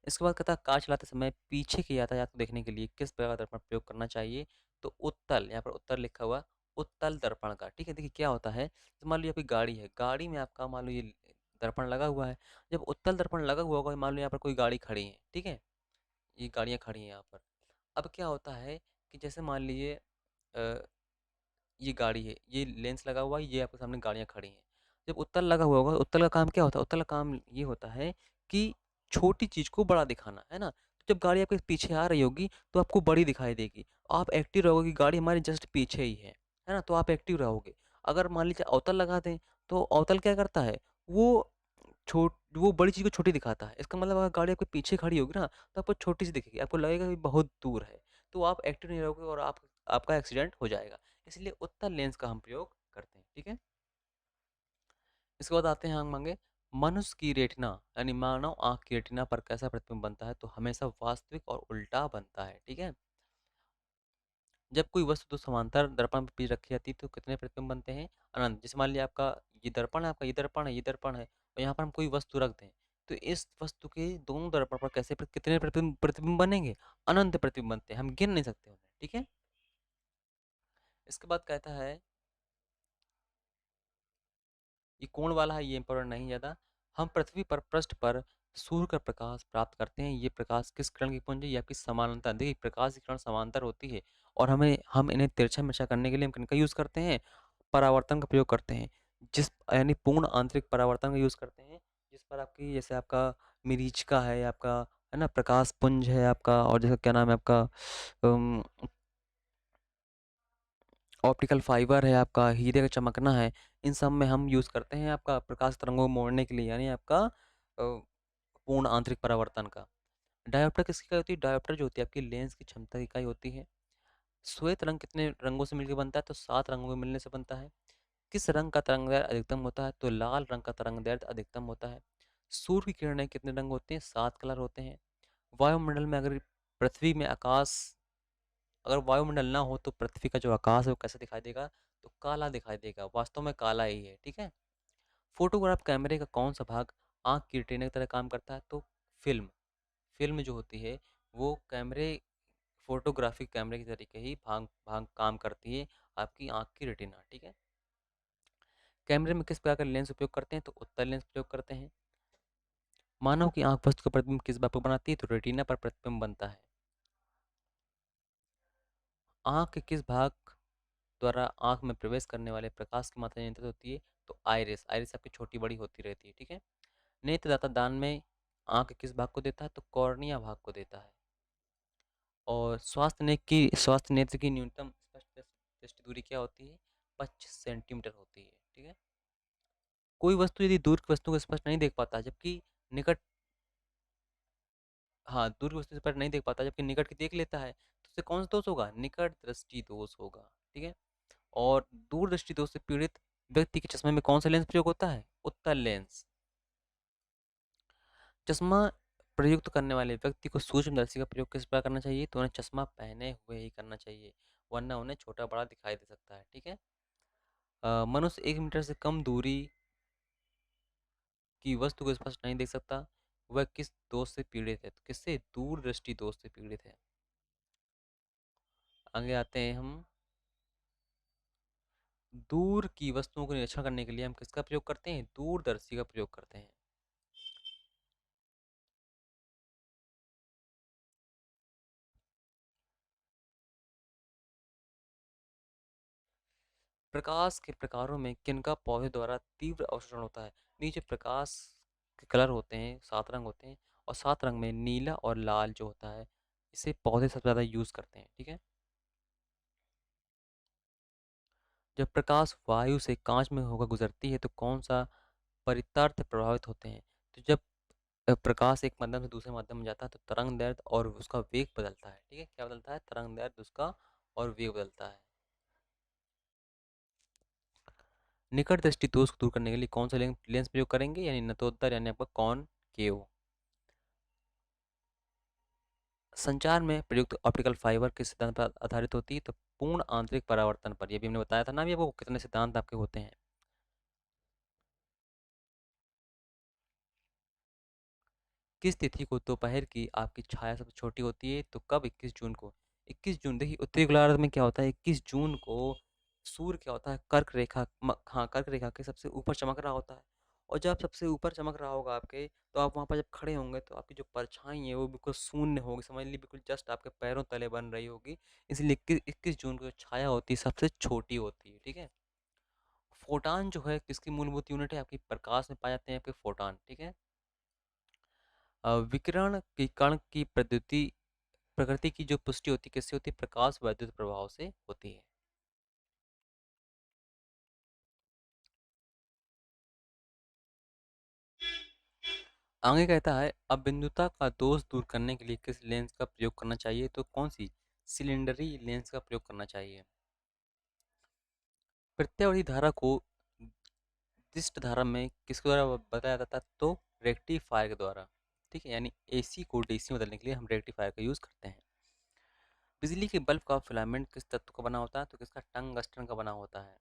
इसके बाद कहता है कार चलाते समय पीछे के यातायात को देखने के लिए किस प्रकार का दर्पण प्रयोग करना चाहिए? तो उत्तल, यहाँ पर उत्तर लिखा हुआ, उत्तल दर्पण का, ठीक है। देखिए क्या होता है, तो मान लीजिए आपकी गाड़ी है, गाड़ी में आपका मान लो ये दर्पण लगा हुआ है। जब उत्तल दर्पण लगा हुआ होगा, मान लो यहाँ पर कोई गाड़ी खड़ी है, ठीक है, ये गाड़ियाँ खड़ी हैं यहाँ पर। अब क्या होता है कि जैसे मान लीजिए ये गाड़ी है, ये लेंस लगा हुआ है, ये आपके सामने गाड़ियाँ खड़ी हैं। जब उत्तल लगा हुआ होगा, उत्तल का काम क्या होता है? उत्तल का काम ये होता है कि छोटी चीज़ को बड़ा दिखाना, है ना? तो जब गाड़ी आपके पीछे आ रही होगी, तो आपको बड़ी दिखाई देगी। आप एक्टिव रहोगे कि गाड़ी हमारे जस्ट पीछे ही है ना? तो आप एक्टिव रहोगे। अगर मान लीजिए अवतल लगा दें, तो अवतल क्या करता है? वो बड़ी चीज़ को छोटी दिखाता है। इसका मतलब अगर गाड़ी आपके पीछे खड़ी होगी ना, तो आपको छोटी सी दिखेगी, आपको लगेगा कि बहुत दूर है, तो आप एक्टिव नहीं रहोगे और आपका एक्सीडेंट हो जाएगा। इसलिए उत्तल लेंस का हम प्रयोग करते हैं, ठीक है। इसके बाद आते हैं हम मांगे, मनुष्य की रेटिना यानी मानव आंख की रेटिना पर कैसा प्रतिबिंब बनता है? तो हमेशा वास्तविक और उल्टा बनता है, ठीक है। जब कोई वस्तु दो समांतर दर्पण पर रखी जाती है, तो कितने प्रतिबिंब बनते हैं? अनंत। जैसे मान लिया आपका ये दर्पण है, आपका ये दर्पण है, ये दर्पण है, और यहाँ पर हम कोई वस्तु रख दें, तो इस वस्तु के दोनों दर्पण पर कितने प्रतिबिंब प्रतिबिंब बनेंगे? अनंत प्रतिबिंब बनते हैं, हम गिन नहीं सकते उन्हें, ठीक है। इसके बाद कहता है, ये कोण वाला है, ये इंपॉर्टेंट नहीं ज़्यादा। हम पृथ्वी पर पृष्ठ पर सूर्य का प्रकाश प्राप्त करते हैं, ये प्रकाश किस किरण की पुंज है? ये आपकी समानांतर। देखिए प्रकाश की किरण समांतर होती है, और हम इन्हें तिरछा मिर्चा करने के लिए हम किनका यूज़ करते हैं? परावर्तन का प्रयोग करते हैं, जिस यानी पूर्ण आंतरिक परावर्तन का यूज़ करते हैं, जिस पर आपकी जैसे आपका मरीचिका है आपका, है ना, प्रकाश पुंज है आपका, और जैसे क्या नाम है आपका, ऑप्टिकल फाइबर है आपका, हीरे का चमकना है, इन सब में हम यूज़ करते हैं आपका प्रकाश तरंगों को मोड़ने के लिए, यानी आपका पूर्ण आंतरिक परावर्तन का। डायोप्टर किसकी इकाई होती है? डायोप्टर जो होती है आपकी लेंस की क्षमता की इकाई होती है। श्वेत रंग कितने रंगों से मिलकर बनता है? तो 7 रंगों के मिलने से बनता है। किस रंग का तरंगदैर्ध्य अधिकतम होता है? तो लाल रंग का तरंगदैर्ध्य अधिकतम होता है। सूर्य की किरणें कितने रंग होते हैं? 7 कलर होते हैं। वायुमंडल में अगर पृथ्वी में आकाश अगर वायुमंडल ना हो, तो पृथ्वी का जो आकाश है वो कैसे दिखाई देगा? तो काला दिखाई देगा, वास्तव में काला ही है, ठीक है। फोटोग्राफ कैमरे का कौन सा भाग आंख की रेटिना की तरह काम करता है? तो फिल्म। फिल्म जो होती है वो कैमरे फोटोग्राफिक कैमरे के तरीके ही भाग भाग काम करती है आपकी आंख की रेटिना, ठीक है। कैमरे में किस प्रकार का लेंस उपयोग करते हैं? तो उत्तल लेंस प्रयोग करते हैं। मानव की आंख वस्तु का प्रतिबिंब किस बात पर बनाती है? तो रेटिना पर प्रतिबिंब बनता है। आंख के किस भाग द्वारा आंख में प्रवेश करने वाले प्रकाश की मात्रा नियंत्रित होती है? तो आइरिस। आइरिस आपकी छोटी बड़ी होती रहती है, ठीक है। नेत्रदाता दान में आंख के किस भाग को देता है? तो कॉर्निया भाग को देता है। और स्वास्थ्य नेत्र की न्यूनतम स्पष्ट दृष्टि दूरी क्या होती है? 25 सेंटीमीटर होती है, ठीक है। कोई वस्तु यदि दूर की वस्तु को स्पष्ट नहीं देख पाता, जबकि निकट हाँ, दूर की वस्तु स्पष्ट नहीं देख पाता, जबकि निकट की देख लेता है, तो उससे कौन सा दोष होगा? निकट दृष्टि दोष होगा, ठीक है। और दूरदृष्टि दोष से पीड़ित व्यक्ति के चश्मे में कौन सा लेंस प्रयोग होता है? उत्तल लेंस। चश्मा प्रयुक्त करने वाले व्यक्ति को सूक्ष्मदर्शी का प्रयोग किस प्रकार करना चाहिए? तो उन्हें चश्मा पहने हुए ही करना चाहिए, वरना उन्हें छोटा बड़ा दिखाई दे सकता है। ठीक है। मनुष्य 1 मीटर से कम दूरी की वस्तु को स्पष्ट नहीं देख सकता, वह किस दोष से पीड़ित है? तो किससे? दूरदृष्टि दोष से पीड़ित है। आगे आते हैं हम। दूर की वस्तुओं को निरीक्षण करने के लिए हम किसका प्रयोग करते हैं? दूरदर्शी का प्रयोग करते हैं। प्रकाश के प्रकारों में किनका पौधे द्वारा तीव्र अवशोषण होता है? नीचे प्रकाश के कलर होते हैं, 7 रंग होते हैं, और 7 रंग में नीला और लाल जो होता है, इसे पौधे सबसे ज़्यादा यूज़ करते हैं। ठीक है। जब प्रकाश वायु से कांच में होकर गुजरती है तो कौन सा परितर्थ प्रभावित होते हैं? तो जब प्रकाश एक माध्यम से दूसरे माध्यम में जाता है तो तरंग दैर्ध्य और उसका वेग बदलता है। ठीक है। क्या बदलता है? तरंग दैर्ध्य उसका और वेग बदलता है। निकट दृष्टि दोष को दूर करने के लिए कौन सा लेंस प्रयोग करेंगे? यानी नतोदर, यानी आपका कॉनकेव। संचार में प्रयुक्त ऑप्टिकल फाइबर किस सिद्धांत पर आधारित होती है? तो पूर्ण आंतरिक परावर्तन पर। ये भी हमने बताया था ना अभी आपको, कितने सिद्धांत आपके होते हैं। किस तिथि को दोपहर की आपकी छाया सबसे छोटी होती है? तो कब? 21 जून को। 21 जून, देखिए उत्तरी गोलार्ध में क्या होता है, 21 जून को सूर्य क्या होता है, कर्क रेखा हाँ, कर्क रेखा के सबसे ऊपर चमक रहा होता है। और जब सबसे ऊपर चमक रहा होगा आपके, तो आप वहाँ पर जब खड़े होंगे तो आपकी जो परछाई है वो बिल्कुल शून्य होगी, समझ लीजिए बिल्कुल जस्ट आपके पैरों तले बन रही होगी। इसलिए 21 जून को जो छाया होती है सबसे छोटी होती है। ठीक है। फोटान जो है किसकी मूलभूत यूनिट है? आपकी प्रकाश में पाए जाते हैं आपके फोटान। ठीक है। विकिरण की कण की प्रकृति की जो पुष्टि होती है किससे होती है? प्रकाश वैद्युत प्रभाव से होती है। आगे कहता है, अब बिंदुता का दोष दूर करने के लिए किस लेंस का प्रयोग करना चाहिए? तो कौन सी? सिलेंडरी लेंस का प्रयोग करना चाहिए। प्रत्यावर्ती धारा को दिष्ट धारा में किसके द्वारा बताया जाता है? तो रेक्टिफायर के द्वारा। ठीक है। यानी एसी को डीसी में बदलने के लिए हम रेक्टिफायर का यूज करते हैं। बिजली के बल्ब का फिलामेंट किस तत्व का बना होता है? तो किसका? टंगस्टन का बना होता है।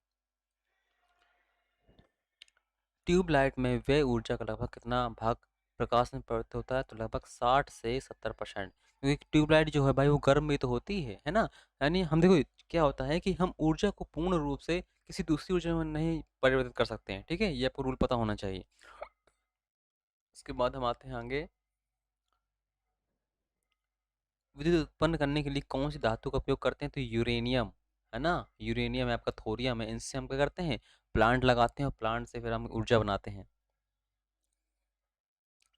ट्यूबलाइट में व्यय ऊर्जा का लगभग कितना भाग प्रकाश में प्रवृत्त होता है? तो लगभग 60 से 70%। क्योंकि ट्यूबलाइट जो है भाई वो गर्म भी तो होती है ना। यानी हम देखो क्या होता है कि हम ऊर्जा को पूर्ण रूप से किसी दूसरी ऊर्जा में नहीं परिवर्तित कर सकते हैं। ठीक है। ये आपको रूल पता होना चाहिए। इसके बाद हम आते हैं आगे। विद्युत उत्पन्न करने के लिए कौन सी धातु का उपयोग करते हैं? तो यूरेनियम, है ना। यूरेनियम है आपका, थोरियम है, इनसे हम क्या करते हैं? प्लांट लगाते हैं और प्लांट से फिर हम ऊर्जा बनाते हैं।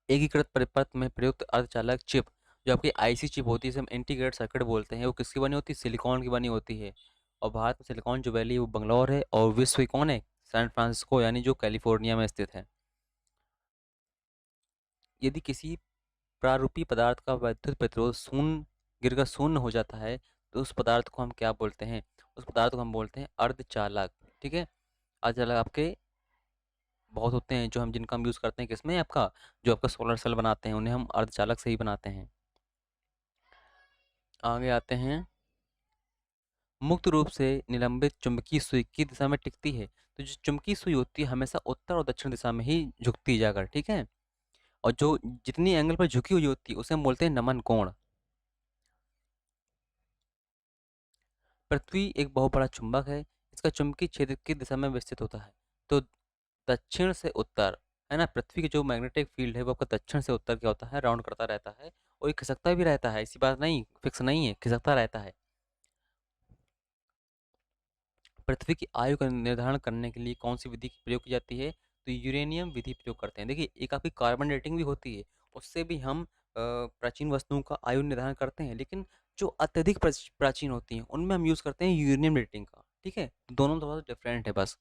एकीकृत परिपथ में प्रयुक्त अर्धचालक चिप, जो आपकी आईसी चिप होती है, जिसे हम इंटीग्रेटेड सर्किट बोलते हैं, वो किसकी बनी होती है? सिलिकॉन की बनी होती है। और भारत में सिलिकॉन जो वैली है वो बंगलौर है, और विश्व की कौन है? सैन फ्रांसिस्को, यानी जो कैलिफोर्निया में स्थित है। यदि किसी प्रारूपी पदार्थ का वैद्युत प्रतिरोध शून्य गिरकर शून्य हो जाता है तो उस पदार्थ को हम क्या बोलते हैं? उस पदार्थ को हम बोलते हैं अर्धचालक। ठीक है। अर्धचालक आपके बहुत होते हैं, जो हम जिनका हम यूज़ करते हैं किसमें? आपका जो आपका सोलर सेल बनाते हैं उन्हें हम अर्धचालक से ही बनाते हैं। आगे आते हैं। मुक्त रूप से निलंबित चुंबकीय सुई की दिशा में टिकती है? तो जो चुंबकीय सुई होती है हमेशा उत्तर और दक्षिण दिशा में ही झुकती जाकर। ठीक है। और जो जितनी एंगल पर झुकी हुई होती है उसे हम बोलते हैं नमन कोण। पृथ्वी एक बहुत बड़ा चुंबक है, इसका चुंबकीय क्षेत्र किस दिशा में विस्तृत होता है? तो दक्षिण से उत्तर, है ना। पृथ्वी की जो मैग्नेटिक फील्ड है वो आपका दक्षिण से उत्तर क्या होता है? राउंड करता रहता है, और ये खिसकता भी रहता है, ऐसी बात नहीं, फिक्स नहीं है, खिसकता रहता है। पृथ्वी की आयु का निर्धारण करने के लिए कौन सी विधि की प्रयोग की जाती है? तो यूरेनियम विधि प्रयोग करते हैं। देखिए एक आपकी कार्बन डेटिंग भी होती है, उससे भी हम प्राचीन वस्तुओं का आयु निर्धारण करते हैं, लेकिन जो अत्यधिक प्राचीन होती हैं उनमें हम यूज़ करते हैं यूरेनियम डेटिंग का। ठीक है। दोनों थोड़ा सा डिफरेंट है बस।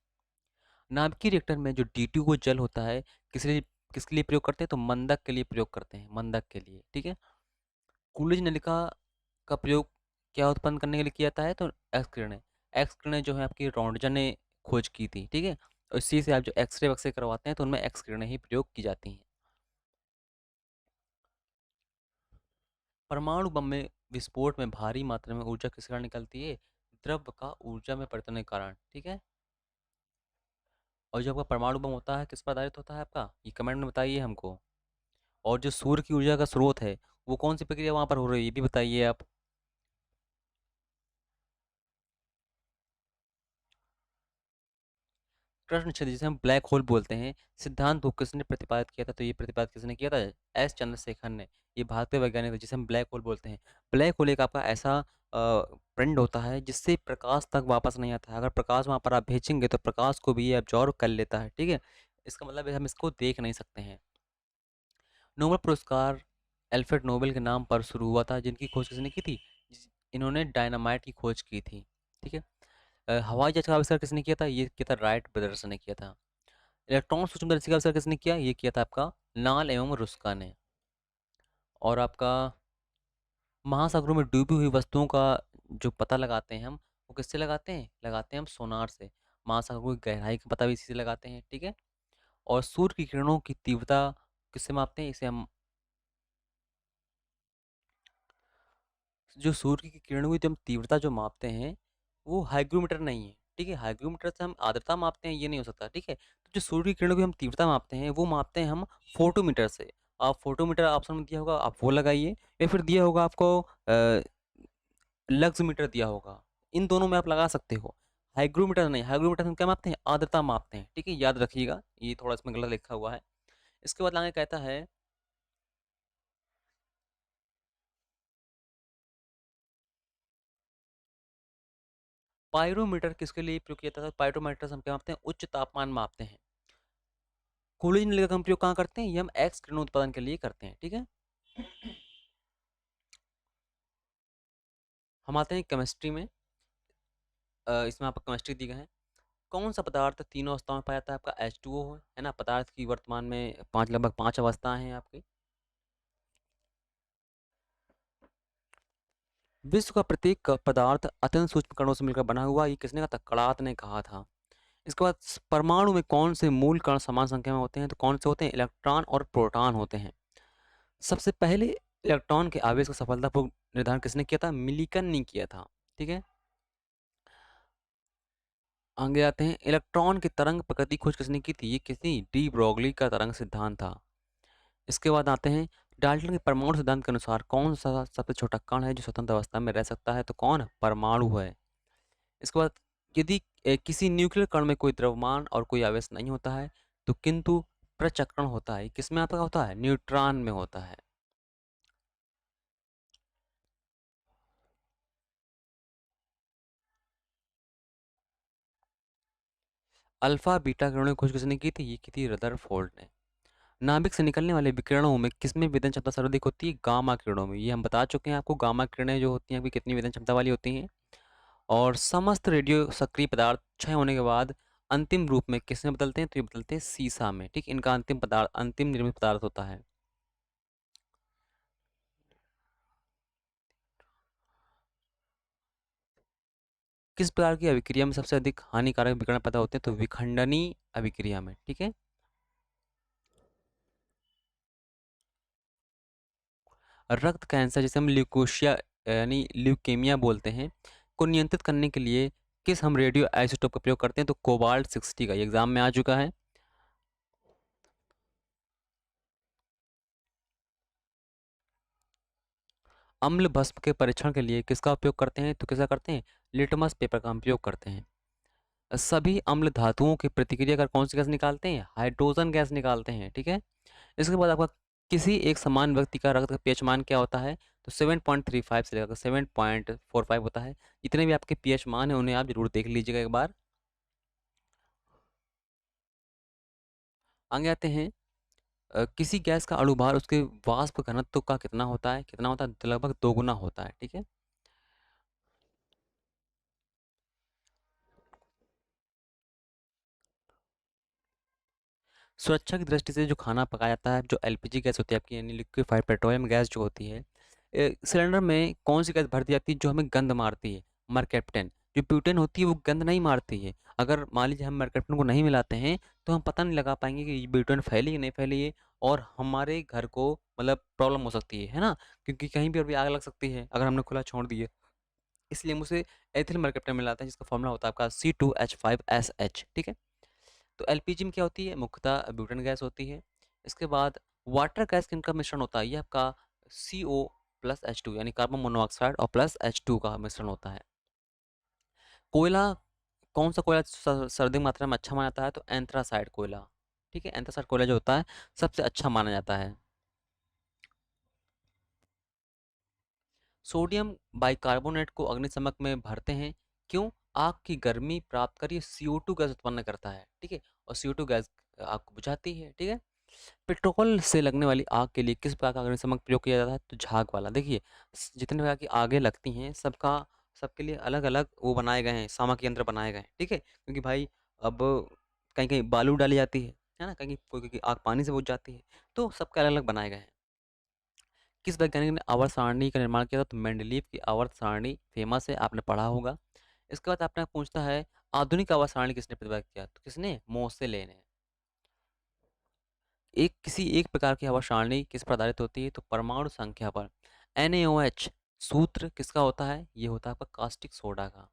नाभिकीय रिएक्टर में जो D2 को जल होता है, किसके लिए प्रयोग करते हैं? तो मंदक के लिए प्रयोग करते हैं, मंदक के लिए। ठीक है। कूलिज नलिका का प्रयोग क्या उत्पन्न करने के लिए किया जाता है? तो एक्स किरण है। एक्स किरणें जो है आपकी रॉन्टजन ने खोज की थी, ठीक है। और इसी से आप जो एक्सरे वक्सरे करवाते हैं तो उनमें एक्स किरणें ही प्रयोग की जाती हैं। परमाणु बम में विस्फोट में भारी मात्रा में ऊर्जा किस कारण निकलती है? द्रव्य का ऊर्जा में परिवर्तन के कारण, ठीक है। और जो आपका परमाणु बम होता है किस पर आधारित होता है आपका, ये कमेंट में बताइए हमको। और जो सूर्य की ऊर्जा का स्रोत है वो कौन सी प्रक्रिया वहां पर हो रही है ये भी बताइए आप। कृष्ण छेद जिसे हम ब्लैक होल बोलते हैं, सिद्धांत को किसने प्रतिपादित किया था? तो ये प्रतिपादित किसने किया था? एस चंद्रशेखर ने। ये भारतीय वैज्ञानिक थे जिसे हम ब्लैक होल बोलते हैं। ब्लैक होल एक आपका ऐसा पिंड होता है जिससे प्रकाश तक वापस नहीं आता है। अगर प्रकाश वहां पर आप भेजेंगे तो प्रकाश को भी ये absorb कर लेता है, ठीक है। इसका मतलब है हम इसको देख नहीं सकते हैं। नोबेल पुरस्कार एल्फ्रेड नोबेल के नाम पर शुरू हुआ था, जिनकी खोज किसने की थी? इन्होंने डायनामाइट की खोज की थी, ठीक है। हवाई जहाज का आविष्कार किसने किया था? ये किया था राइट ब्रदर्स ने किया था। इलेक्ट्रॉन सूक्ष्मदर्शी का आविष्कार किसने किया? ये किया था आपका नाल एवं रुस्का ने। और आपका महासागरों में डूबी हुई वस्तुओं का जो पता लगाते हैं हम, वो किससे लगाते हैं? लगाते हैं हम सोनार से। महासागरों की गहराई का पता भी इसी से लगाते हैं, ठीक है। और सूर्य की किरणों की तीव्रता किससे मापते हैं? इसे हम जो सूर्य की किरणों की हम तीव्रता जो मापते हैं वो हाइग्रोमीटर नहीं है, ठीक है। हाइग्रोमीटर से हम आर्द्रता मापते हैं, ये नहीं हो सकता, ठीक है। तो जो सूर्य की किरणों की हम तीव्रता मापते हैं वो मापते हैं हम फोटोमीटर से। आप फोटोमीटर ऑप्शन में दिया होगा, आप वो लगाइए, या फिर दिया होगा आपको लक्स मीटर दिया होगा। इन दोनों में आप लगा सकते हो। हाइग्रोमीटर नहीं, हाइग्रोमीटर हम क्या मापते हैं? आर्द्रता मापते हैं, ठीक है, याद रखिएगा, ये थोड़ा इसमें गलत लिखा हुआ है। इसके बाद आगे कहता है पायरोमीटर किसके लिए प्रयोग किया जाता है? पायरोमीटर से हम क्या मापते हैं? उच्च तापमान मापते हैं। कोलिजन लेजर का हम प्रयोग कहाँ करते हैं? ये हम एक्स किरण उत्पादन के लिए करते हैं, ठीक है। हम आते हैं केमिस्ट्री में। इसमें आपका केमिस्ट्री दी गई है। कौन सा पदार्थ तीनों अवस्थाओं में पाया जाता है? आपका H2O है ना। पदार्थ की वर्तमान में लगभग 5 अवस्थाएं हैं आपकी। विश्व का प्रत्येक पदार्थ अत्यंत सूक्ष्म कणों से मिलकर बना हुआ, ये किसने कहा था? कणाद ने कहा था। इसके बाद परमाणु में कौन से मूल कण समान संख्या में होते हैं? तो कौन से होते हैं? इलेक्ट्रॉन और प्रोटॉन होते हैं। सबसे पहले इलेक्ट्रॉन के आवेश का सफलतापूर्वक निर्धारण किसने किया था? मिलिकन ने किया था, ठीक है। आगे आते हैं, इलेक्ट्रॉन की तरंग प्रकृति खोज किसने की थी? ये किसी डी ब्रोगली का तरंग सिद्धांत था। इसके बाद आते हैं, डाल्टन के परमाणु सिद्धांत के अनुसार कौन सा सबसे छोटा कण है जो स्वतंत्र अवस्था में रह सकता है? तो कौन? परमाणु है। इसके बाद यदि किसी न्यूक्लियर कण में कोई द्रव्यमान और कोई आवेश नहीं होता है तो किंतु प्रचक्रण होता है, किसमें आपका होता है? न्यूट्रॉन में होता है। अल्फा बीटा किरणों की खोज किसने की थी? ये की थी रदरफोर्ड ने। नाभिक से निकलने वाले विकिरणों में किसमें विदन क्षमता सर्वाधिक होती है? गामा किरणों में। ये हम बता चुके हैं आपको, गामा किरणें जो होती हैं आपकी कितनी विदन क्षमता वाली होती हैं। और समस्त रेडियो सक्रिय पदार्थ क्षय होने के बाद अंतिम रूप में किसमें बदलते हैं? तो ये बदलते हैं सीसा में, ठीक। इनका अंतिम पदार्थ, अंतिम निर्मित पदार्थ होता है। किस प्रकार की अभिक्रिया में सबसे अधिक हानिकारक विकिरण पैदा होते हैं? तो विखंडनी अभिक्रिया में, ठीक है। रक्त कैंसर जिसे हम ल्यूकोशिया यानी ल्यूकेमिया बोलते हैं को नियंत्रित करने के लिए किस हम रेडियो आइसोटोप का प्रयोग करते हैं? तो कोबाल्ट 60 का, ये एग्जाम में आ चुका है। अम्ल भस्म के परीक्षण के लिए किसका उपयोग करते हैं? तो किसका करते हैं? लिटमस पेपर का हम उपयोग करते हैं। सभी अम्ल धातुओं की प्रतिक्रिया कर कौन सी गैस निकालते हैं? हाइड्रोजन गैस निकालते हैं, ठीक है। इसके बाद आपका किसी एक समान व्यक्ति का रक्त का पीएच मान क्या होता है? तो 7.35 से लेकर 7.45 होता है। जितने भी आपके पीएच मान है उन्हें आप जरूर देख लीजिएगा एक बार। आगे आते हैं, किसी गैस का अणुभार उसके वाष्प घनत्व का कितना होता है? कितना होता है? तो लगभग 2 गुना होता है, ठीक है। सुरक्षा की दृष्टि से जो खाना पकाया जाता है, जो एलपीजी गैस होती है आपकी यानी लिक्विफाइड पेट्रोलियम गैस जो होती है, सिलेंडर में कौन सी गैस भर दी जाती है जो हमें गंध मारती है? मरकैप्टन। जो ब्यूटेन होती है वो गंध नहीं मारती है। अगर मान लीजिए हम मरकप्टन को नहीं मिलाते हैं तो हम पता नहीं लगा पाएंगे कि ये ब्यूटेन फैली कि नहीं फैली है, और हमारे घर को मतलब प्रॉब्लम हो सकती है ना, क्योंकि कहीं भी अभी आग लग सकती है अगर हमने खुला छोड़ दिए। इसलिए हम उसे एथिल मरकप्टन मिलाते हैं, जिसका फॉर्मूला होता है आपका C2H5SH। ठीक है। तो एलपीजी में क्या होती है, मुख्यतः ब्यूटेन गैस होती है। इसके बाद वाटर गैस का इनका मिश्रण होता है, ये आपका CO+H2 यानी कार्बन मोनोऑक्साइड और +H2 का मिश्रण होता है। कोयला, कौन सा कोयला सर्वाधिक मात्रा में अच्छा माना जाता है, तो एंथ्रासाइड कोयला। ठीक है, एंथ्रासाइड कोयला जो होता है सबसे अच्छा माना जाता है। सोडियम बाइकार्बोनेट को अग्निशमक में भरते हैं, क्यों, आग की गर्मी प्राप्त कर ये CO2 गैस उत्पन्न करता है। ठीक है, और CO2 गैस आग को बुझाती है। ठीक है। पेट्रोल से लगने वाली आग के लिए किस प्रकार का अग्निशमक प्रयोग किया जाता है, तो झाग वाला। देखिए जितने प्रकार की आगे लगती हैं सबका, सबके लिए अलग अलग वो बनाए गए हैं, सामक यंत्र बनाए गए हैं। ठीक है, क्योंकि भाई अब कहीं कहीं बालू डाली जाती है ना, कहीं कोई कोई आग पानी से बुझ जाती है, तो सबके अलग अलग बनाए गए हैं। किस वैज्ञानिक ने आवर्त सारणी का निर्माण किया था, तो मेंडलीव की आवर्त सारणी फेमस है, आपने पढ़ा होगा। इसके बाद आपने पूछता है आधुनिक आवर्त सारणी किसने प्रतिपादित किया, तो किसने, मोसेले ने। एक किसी एक प्रकार की आवर्त सारणी किस पर आधारित होती है, तो परमाणु संख्या पर। NaOH सूत्र किसका होता है, ये होता है आपका कास्टिक सोडा का।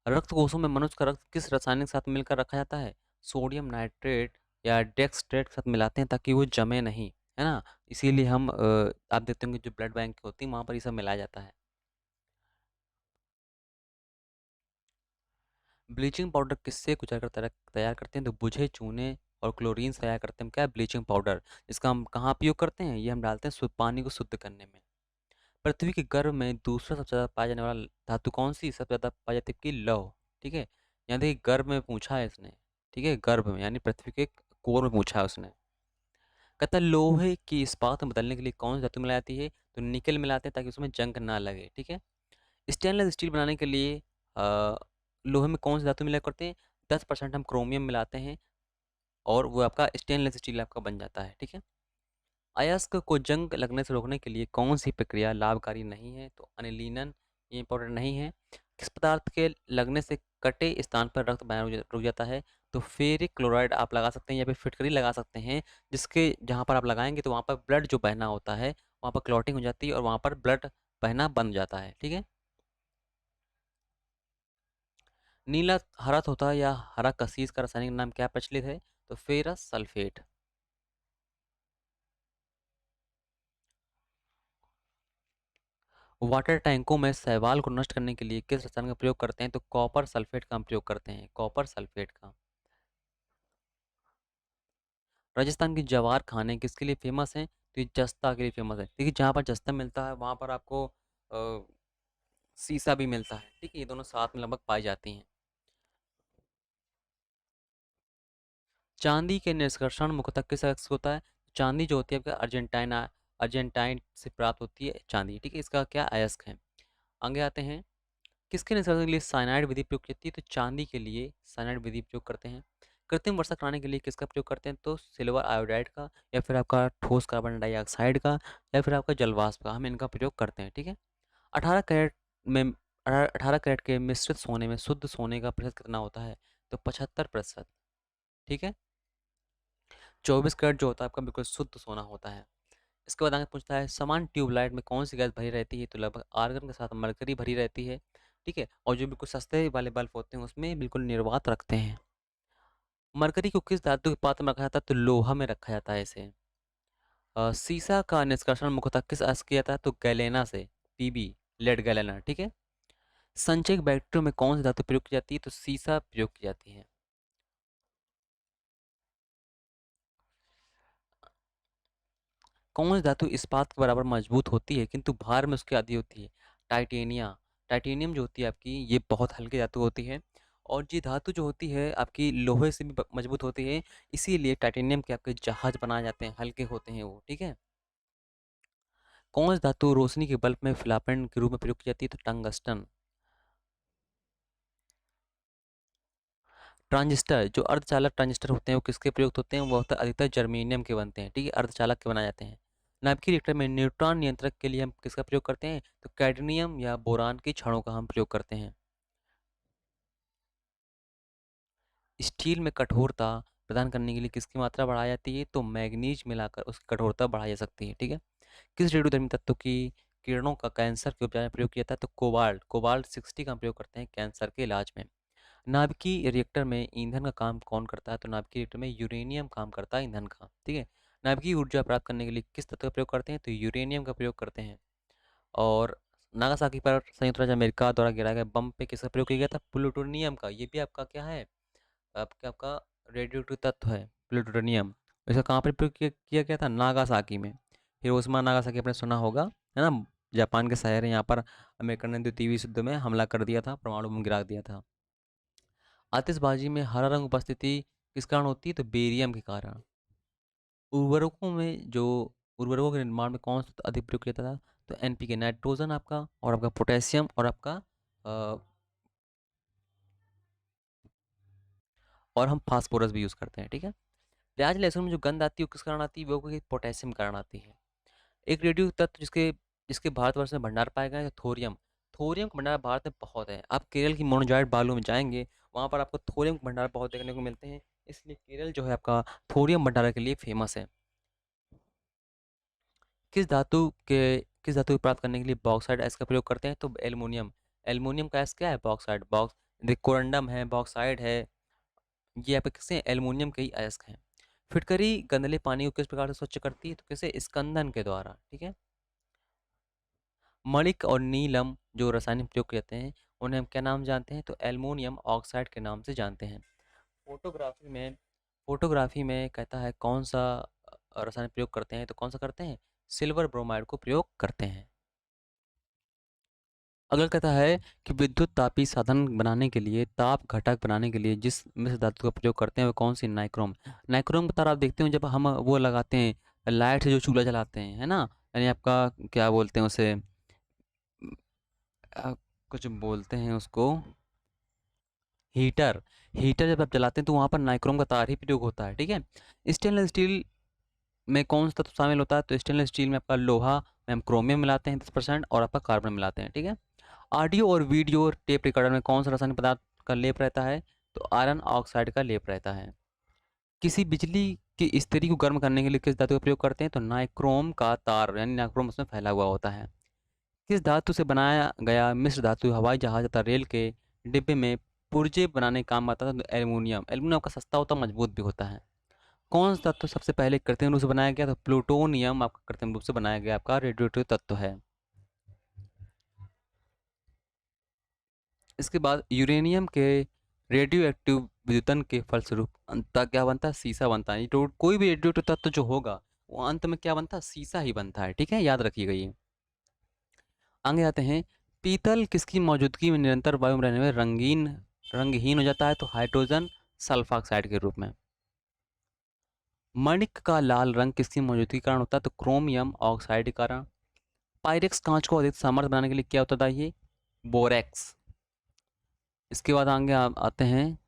रक्त कोशों में मनुष्य का रक्त किस रासायनिक साथ मिलकर रखा जाता है, सोडियम नाइट्रेट या डेक्सट्रेट के साथ मिलाते हैं ताकि वो जमे नहीं, है ना। इसीलिए हम आप देखते होंगे जो ब्लड बैंक होती है वहाँ पर ये सब मिलाया जाता है। ब्लीचिंग पाउडर किससे कुचल कर तैयार करते हैं, तो बुझे चूने और क्लोरीन से तैयार करते हैं क्या, ब्लीचिंग पाउडर। इसका हम कहाँ उपयोग करते हैं, ये हम डालते हैं पानी को शुद्ध करने में। पृथ्वी के गर्भ में दूसरा सबसे ज़्यादा पाया जाने वाला धातु कौन सी सबसे ज़्यादा पाई जाती है, कि लौह। ठीक है, यहाँ देखिए गर्भ में पूछा है इसने। ठीक है, गर्भ में यानी पृथ्वी के कोर में पूछा है उसने। कहता है लोहे की इस्पात में बदलने के लिए कौन सी धातु मिलाई जाती है, तो निकल मिलाते हैं ताकि उसमें जंग ना लगे। ठीक है। स्टेनलेस स्टील बनाने के लिए अ, लोहे में कौन सी धातु मिला करते हैं, 10% हम क्रोमियम मिलाते हैं और वो आपका स्टेनलेस स्टील आपका बन जाता है। ठीक है। अयस्क को जंग लगने से रोकने के लिए कौन सी प्रक्रिया लाभकारी नहीं है, तो अनिलीनन, ये इंपॉर्टेंट नहीं है। किस पदार्थ के लगने से कटे स्थान पर रक्त बहना रुक जाता है, तो फेरिक क्लोराइड आप लगा सकते हैं या फिर फिटकरी लगा सकते हैं, जिसके जहाँ पर आप लगाएंगे तो वहाँ पर ब्लड जो बहना होता है वहाँ पर क्लॉटिंग हो जाती है और वहाँ पर ब्लड बहना बंद जाता है। ठीक है। नीला हरा तोता या हरा कसीस का रासायनिक नाम क्या प्रचलित है, तो फेरस सल्फेट। वाटर टैंकों में शैवाल को नष्ट करने के लिए किस रसायन का प्रयोग करते हैं, तो कॉपर सल्फेट का हम प्रयोग करते हैं, कॉपर सल्फेट का। राजस्थान की जवार खाने किसके लिए फेमस है, तो ये जस्ता के लिए फेमस है। देखिए जहाँ पर जस्ता मिलता है वहाँ पर आपको सीसा भी मिलता है। ठीक है, ये दोनों साथ में लगभग पाई जाती हैं। चांदी के निष्कर्षण मुख्यतः किस अयस्क से होता है, चांदी जो होती है आपका अर्जेंटाइन से प्राप्त होती है चांदी। ठीक है, इसका क्या अयस्क है। आगे आते हैं, किसके निष्कर्षण के लिए साइनाइड विधि प्रयोग की जाती है, तो चांदी के लिए साइनाइड विधि प्रयोग करते हैं। कृत्रिम वर्षा कराने के लिए किसका प्रयोग करते हैं, तो सिल्वर आयोडाइड का या फिर आपका ठोस कार्बन डाइऑक्साइड का या फिर आपका जलवाष्प का, हम इनका प्रयोग करते हैं। ठीक है। 18 कैरेट में 18 कैरेट के मिश्रित सोने में शुद्ध सोने का प्रतिशत कितना होता है, तो 75%। ठीक है। 24 कैरेट जो होता है आपका बिल्कुल शुद्ध सोना होता है। इसके बाद आगे पूछता है समान ट्यूबलाइट में कौन सी गैस भरी रहती है, तो लगभग आर्गन के साथ मरकरी भरी रहती है। ठीक है, और जो बिल्कुल सस्ते वाले बल्ब होते हैं उसमें बिल्कुल निर्वात रखते हैं। मरकरी को किस धातु के पात्र में रखा जाता है, तो लोहा में रखा जाता है इसे। सीसा का निष्कर्षण मुख्यतः किस अयस्क किया जाता है, तो गैलेना से, Pb, लेड गैलेना। ठीक है। संचयक बैक्टीरिया में कौन सी धातु प्रयोग की जाती है, तो सीसा प्रयोग की जाती है। कौन सी धातु इस्पात के बराबर मजबूत होती है किंतु भार में उसकी आधी होती है, टाइटेनिया। टाइटेनियम जो होती है आपकी ये बहुत हल्की धातु होती है, और ये धातु जो होती है आपकी लोहे से भी मजबूत होती है, इसीलिए टाइटेनियम के आपके जहाज बनाए जाते हैं, हल्के होते हैं वो। ठीक है। कौन सी धातु रोशनी के बल्ब में फिलामेंट के रूप में प्रयोग की जाती है, तो टंगस्टन। ट्रांजिस्टर, जो अर्धचालक ट्रांजिस्टर होते हैं वो किसके प्रयुक्त होते हैं, वो होता है अधिकतर जर्मेनियम के बनते हैं। ठीक है, अर्धचालक के बनाए जाते हैं। नाभिकीय रिएक्टर में न्यूट्रॉन नियंत्रक के लिए हम किसका प्रयोग करते हैं, तो कैडमियम या बोरान की छड़ों का हम प्रयोग करते हैं। स्टील में कठोरता प्रदान करने के लिए किसकी मात्रा बढ़ाई जाती है? तो मैग्नीज मिलाकर उसकी कठोरता बढ़ाई जा सकती है, ठीक है। किस रेडियोधर्मी तत्व की किरणों का कैंसर के उपचार में प्रयोग किया जाता है? तो कोबाल्ट कोबाल्ट 60 का प्रयोग करते हैं कैंसर के इलाज में। नाभिकीय रिएक्टर में ईंधन का काम कौन करता है? तो नाभिकीय रिएक्टर में यूरेनियम काम करता है ईंधन का, ठीक है। नाभिकीय ऊर्जा प्राप्त करने के लिए किस तत्व का प्रयोग करते हैं? तो यूरेनियम का प्रयोग करते हैं। और नागासाकी पर संयुक्त राज्य अमेरिका द्वारा गिराए गए बम पे किसका प्रयोग किया गया था? प्लूटोनियम का। ये भी आपका क्या है? आपका रेडियोएक्टिव तत्व है प्लूटोनियम। इसका कहाँ पर प्रयोग किया गया था? नागासाकी में। हिरोशिमा नागासाकी आपने सुना होगा, है ना। जापान के शहर है, यहाँ पर अमेरिका ने द्वितीय विश्व युद्ध में हमला कर दिया था, परमाणु बम गिरा दिया था। आतिशबाजी में हरा रंग उपस्थिति किस कारण होती है? तो बेरियम के कारण। उर्वरकों में जो उर्वरकों के निर्माण में कौन सा अधिक प्रयोग किया जाता था? तो एनपीके नाइट्रोजन आपका, और आपका पोटेशियम, और आपका और हम फास्फोरस भी यूज़ करते हैं, ठीक है। प्याज लहसुन में जो गंध आती है वो किस कारण आती है? वो पोटेशियम कारण आती है। एक रेडियो तत्व जिसके जिसके भारतवर्ष में भंडार पाया गया है, थोरियम। थोरियम का भंडार भारत में बहुत है। आप केरल की मोनोजॉइट बालू में जाएंगे, वहाँ पर आपको थोरियम के भंडार बहुत देखने को मिलते हैं। इसलिए केरल जो है आपका थोरियम भंडार के लिए फेमस है। किस धातु के किस धातु को प्राप्त करने के लिए बॉक्साइड अयस्क का प्रयोग करते हैं? तो एल्युमिनियम। एल्युमिनियम का अयस्क क्या है? बॉक्साइड। कोरंडम है, बॉक्साइड है, ये आपके किसके हैं? एल्युमिनियम के ही अयस्क हैं। फिटकरी गंदले पानी को किस प्रकार से स्वच्छ करती है? तो कैसे? स्कंदन के द्वारा, ठीक है। मणिक और नीलम जो रासायनिक प्रयोग करते हैं उन्हें हम क्या नाम जानते हैं? तो एल्युमिनियम ऑक्साइड के नाम से जानते हैं। फोटोग्राफी में फोटोग्राफी में कहता है कौन सा रासायनिक प्रयोग करते हैं? तो कौन सा करते हैं? सिल्वर ब्रोमाइड को प्रयोग करते हैं। अगला कहता है कि विद्युत तापी साधन बनाने के लिए, ताप घटक बनाने के लिए जिस मिश्र धातु का प्रयोग करते हैं वो कौन सी? नाइक्रोम। नाइक्रोम का तार आप देखते हो जब हम वो लगाते हैं लाइट से जो चूल्हा जलाते हैं, है ना। यानी आपका क्या बोलते हैं उसे, अ, कुछ बोलते हैं उसको, हीटर। हीटर जब आप जलाते हैं तो वहाँ पर नाइक्रोम का तार ही प्रयोग होता है, ठीक है। स्टेनलेस स्टील में कौन सा तत्व शामिल होता है? तो स्टेनलेस स्टील में आपका लोहा में हम क्रोमियम मिलाते हैं 10% और आपका कार्बन मिलाते हैं, ठीक है। ऑडियो और वीडियो टेप रिकॉर्डर में कौन सा रासायनिक पदार्थ का लेप रहता है? तो आयरन ऑक्साइड का लेप रहता है। किसी बिजली की इस्त्री को गर्म करने के लिए किस धातु का प्रयोग करते हैं? तो नाइक्रोम का तार, यानी नाइक्रोम उसमें फैला हुआ होता है। किस धातु से बनाया गया मिश्र धातु हवाई जहाज तथा रेल के डिब्बे में पुर्जे बनाने का काम आता था? तो एल्युमिनियम। एल्युमिनियम का सस्ता होता है, मजबूत भी होता है। कौन सा तत्व सबसे पहले कृत्रिम रूप से बनाया गया? तो प्लूटोनियम आपका कृत्रिम रूप से बनाया गया आपका रेडियोएक्टिव तत्व है। इसके बाद यूरेनियम के रेडियो एक्टिव विद्युतन के फलस्वरूप अंततः क्या बनता है? सीसा बनता है। तो कोई भी रेडियो एक्टिव तत्व जो होगा वो अंत में क्या बनता है? सीसा ही बनता है, ठीक है, याद रखिएगा ये। आगे आते हैं। पीतल किसकी मौजूदगी में निरंतर वायु में रहने में रंगहीन हो जाता है? तो हाइड्रोजन सल्फाक्साइड के रूप में। मणिक का लाल रंग किसकी मौजूदगी के कारण होता है? तो क्रोमियम ऑक्साइड के कारण। पायरेक्स कांच को अधिक सामर्थ्य बनाने के लिए क्या होता था? ये बोरेक्स। इसके बाद आगे आते हैं।